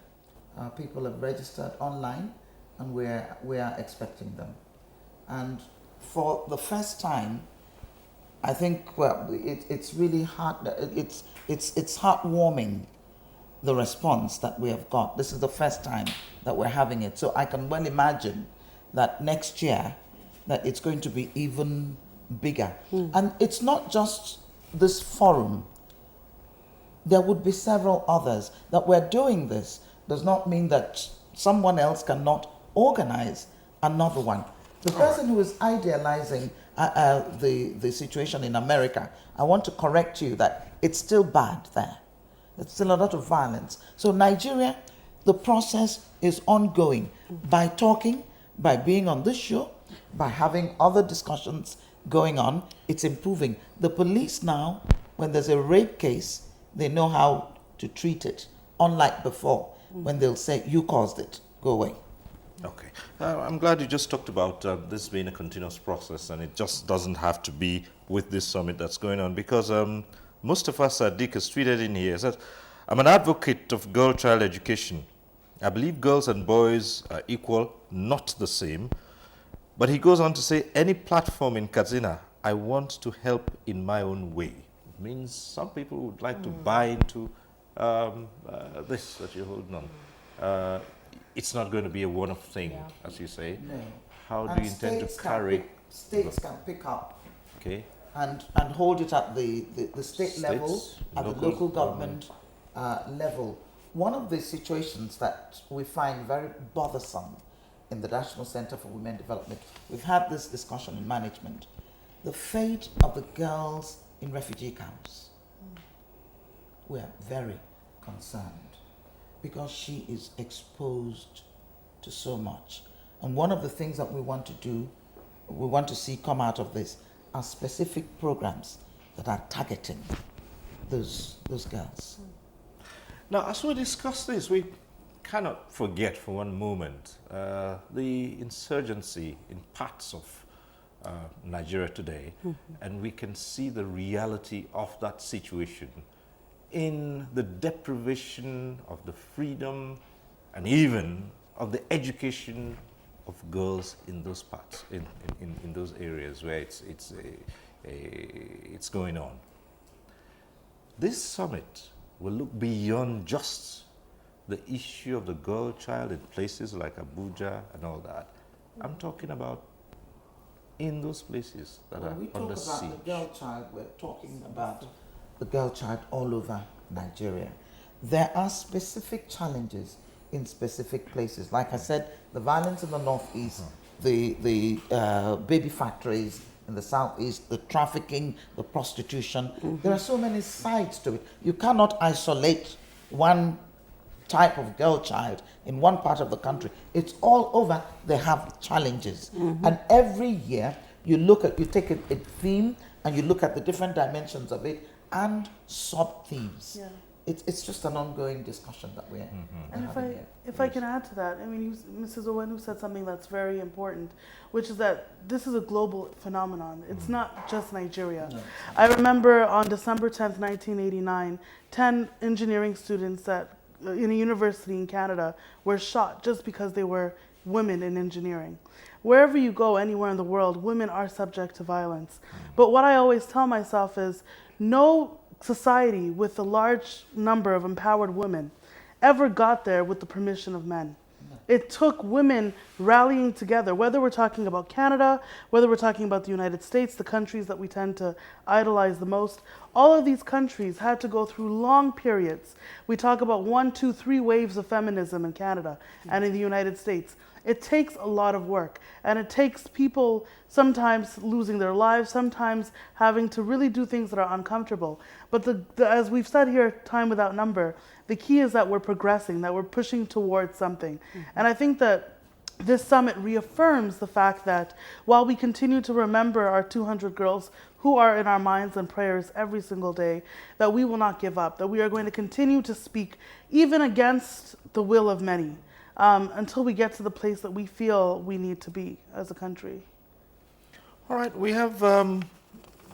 People have registered online, and we are expecting them. And for the first time, I think it's really hard. It's heartwarming, the response that we have got. This is the first time that we're having it, so I can well imagine that next year that it's going to be even bigger. And it's not just this forum. There would be several others. That we're doing this does not mean that someone else cannot organize another one. The person who is idealizing the situation in America, I want to correct you that it's still bad there. There's still a lot of violence. So Nigeria, the process is ongoing. By talking, by being on this show, by having other discussions going on, it's improving. The police now, when there's a rape case, they know how to treat it, unlike before, when they'll say, you caused it, go away. Okay. I'm glad you just talked about this being a continuous process, and it just doesn't have to be with this summit that's going on, because Mustafa Sadiq has tweeted in here, says, I'm an advocate of girl-child education. I believe girls and boys are equal, not the same. But he goes on to say, any platform in Katsina, I want to help in my own way. It means some people would like to buy into this that you're holding on. It's not going to be a one-off thing, as you say. No. How do you intend to carry? States can pick up and hold it at the state level, at the local government level. One of the situations that we find very bothersome in the National Center for Women Development, we've had this discussion in management, the fate of the girls in refugee camps. We are very concerned, because she is exposed to so much. And one of the things that we want to do, we want to see come out of this, are specific programs that are targeting those girls. Now, as we discuss this, we cannot forget for one moment the insurgency in parts of Nigeria today, and we can see the reality of that situation in the deprivation of the freedom and even of the education of girls in those parts, in those areas where it's going on. This summit will look beyond just the issue of the girl child in places like Abuja and all that. I'm talking about in those places that are under siege. When we talk about the girl child, we're talking about the girl child all over Nigeria. There are specific challenges in specific places. Like I said, the violence in the northeast, the baby factories in the southeast, the trafficking, the prostitution. There are so many sides to it. You cannot isolate one type of girl child in one part of the country. It's all over. They have challenges. And every year you take a theme and you look at the different dimensions of it and sub-themes. Yeah. It's just an ongoing discussion that we're And having if I can add to that, I mean, Mrs. Owenu said something that's very important, which is that this is a global phenomenon. It's not just Nigeria. No. I remember on December 10th, 1989, 10 engineering students at in a university in Canada were shot just because they were women in engineering. Wherever you go, anywhere in the world, women are subject to violence. But what I always tell myself is no society with a large number of empowered women ever got there with the permission of men. It took women rallying together, whether we're talking about Canada, whether we're talking about the United States, the countries that we tend to idolize the most. All of these countries had to go through long periods. We talk about 1, 2, 3 waves of feminism in Canada and in the United States. It takes a lot of work, and it takes people sometimes losing their lives, sometimes having to really do things that are uncomfortable. But as we've said here time without number, the key is that we're progressing, that we're pushing towards something. And I think that this summit reaffirms the fact that while we continue to remember our 200 girls who are in our minds and prayers every single day, that we will not give up, that we are going to continue to speak even against the will of many. Until we get to the place that we feel we need to be as a country. All right, we have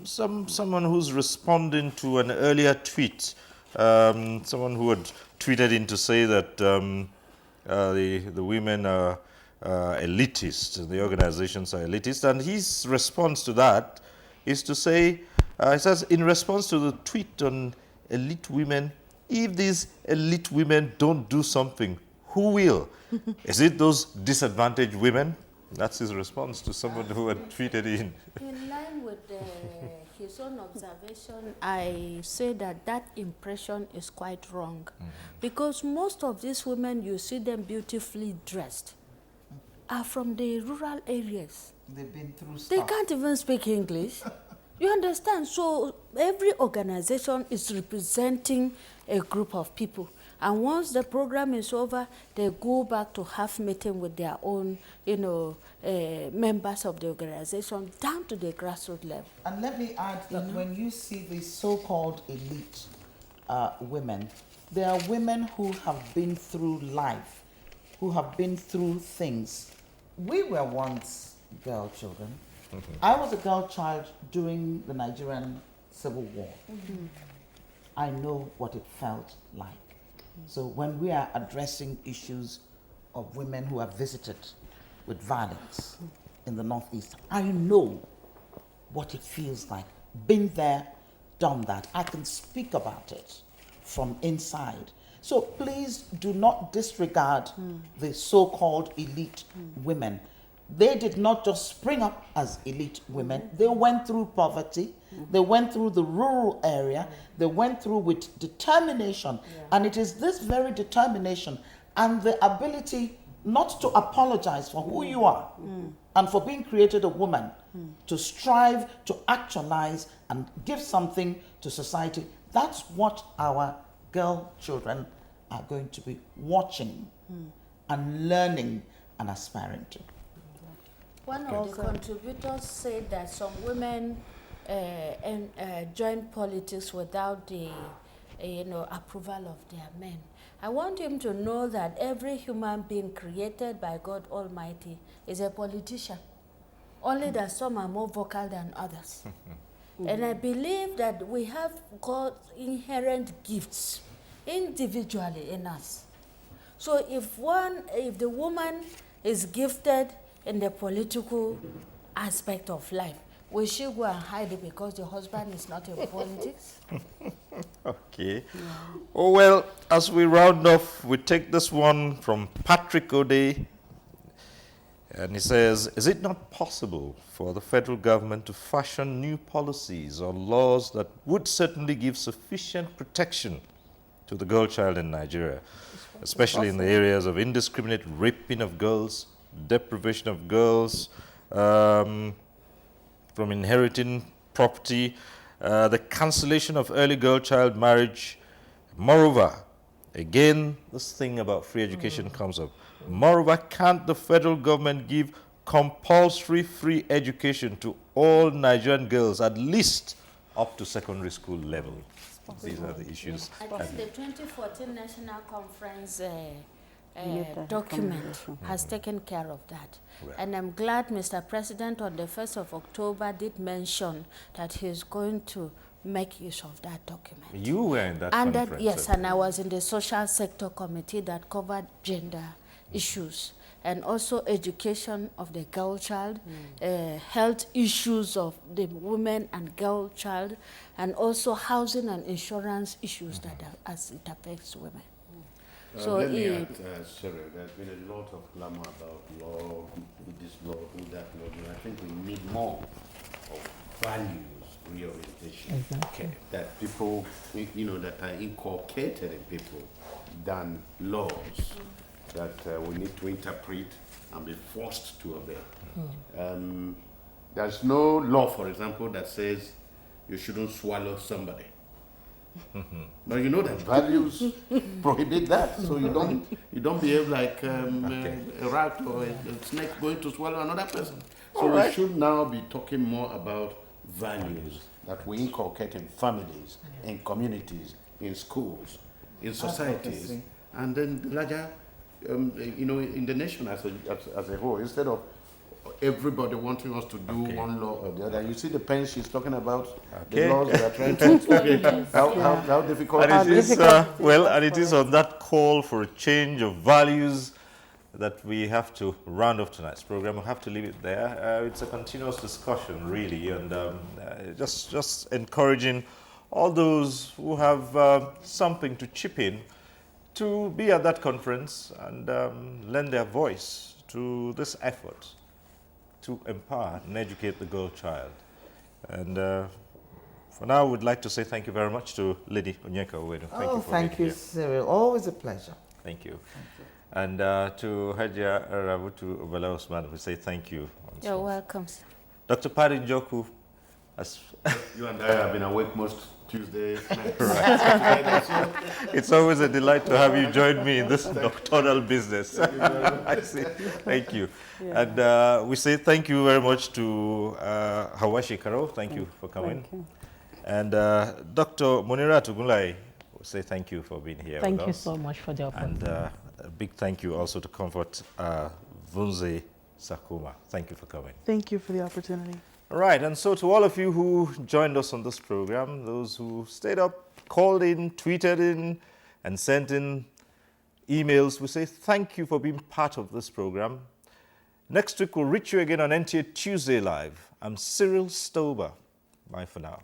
someone who's responding to an earlier tweet. Someone who had tweeted in to say that the women are elitist, the organizations are elitist, and his response to that is to say, he says, in response to the tweet on elite women, if these elite women don't do something, who will? Is it those disadvantaged women? That's his response to someone who had tweeted in. In line with his own observation, I say that impression is quite wrong. Because most of these women, you see them beautifully dressed, are from the rural areas. They've been through stuff. They can't even speak English. You understand? So every organization is representing a group of people. And once the program is over, they go back to have meeting with their own, members of the organization down to the grassroots level. And let me add that when you see the so-called elite women, they are women who have been through life, who have been through things. We were once girl children. I was a girl child during the Nigerian Civil War. I know what it felt like. So when we are addressing issues of women who are visited with violence in the Northeast, I know what it feels like. Been there, done that. I can speak about it from inside. So please do not disregard the so-called elite women. They did not just spring up as elite women. They went through poverty. They went through the rural area. They went through with determination. And it is this very determination and the ability not to apologize for who you are and for being created a woman, to strive to actualize and give something to society. That's what our girl children are going to be watching and learning and aspiring to. One of the contributors said that some women join politics without the approval of their men. I want him to know that every human being created by God Almighty is a politician. Only that some are more vocal than others. And I believe that we have God's inherent gifts individually in us. So if the woman is gifted in the political aspect of life, will she go and hide it because the husband is not in politics? Okay. Oh, well, as we round off, we take this one from Patrick O'Day. And he says, is it not possible for the federal government to fashion new policies or laws that would certainly give sufficient protection to the girl child in Nigeria, especially in the areas of indiscriminate raping of girls, deprivation of girls from inheriting property, the cancellation of early girl-child marriage. Moreover, again, this thing about free education comes up. Moreover, can't the federal government give compulsory free education to all Nigerian girls, at least up to secondary school level? These are the issues. I think the 2014 National Conference document has taken care of that. Right. And I'm glad Mr. President on the 1st of October did mention that he's going to make use of that document. You were in that and conference. Yes, and I was in the social sector committee that covered gender issues and also education of the girl child, health issues of the women and girl child, and also housing and insurance issues that are, as it affects women. So let me add, Cyril, there's been a lot of glamour about law, do this law, do that law. I think we need more of values reorientation. Exactly. That people, that are inculcated in people than laws that we need to interpret and be forced to obey. There's no law, for example, that says you shouldn't swallow somebody. But you know that values prohibit that, so you don't behave like a rat or a snake going to swallow another person. So we should now be talking more about values that we inculcate in families, in communities, in schools, in societies, and then larger, in the nation as a whole, instead of everybody wanting us to do one law or the other. You see the pain she's talking about, the laws we are trying to explain, how difficult and it is. And it is on that call for a change of values that we have to round off tonight's program. We'll have to leave it there. It's a continuous discussion, really, and just encouraging all those who have something to chip in to be at that conference and lend their voice to this effort to empower and educate the girl child. And for now, we'd like to say thank you very much to Lady Onyeka Owedu. Thank you for being here. Cyril. Always a pleasure. Thank you. And to Hajia Rabutu Obala Osman, we say thank you. You're welcome. Dr. Paddy Njoku, you and I have been awake most Tuesday nights. Right. It's always a delight to have you join me in this nocturnal business. I say thank you. Yeah. And we say thank you very much to Hawashi Karo. Thank you for coming. Thank you. And Dr. Monira Tugunlai, we say thank you for being here. Thank you so much for the opportunity. And a big thank you also to Comfort Vunze Sakuma. Thank you for coming. Thank you for the opportunity. Right, and so to all of you who joined us on this program, those who stayed up, called in, tweeted in, and sent in emails, we say thank you for being part of this program. Next week, we'll reach you again on NTA Tuesday Live. I'm Cyril Stober. Bye for now.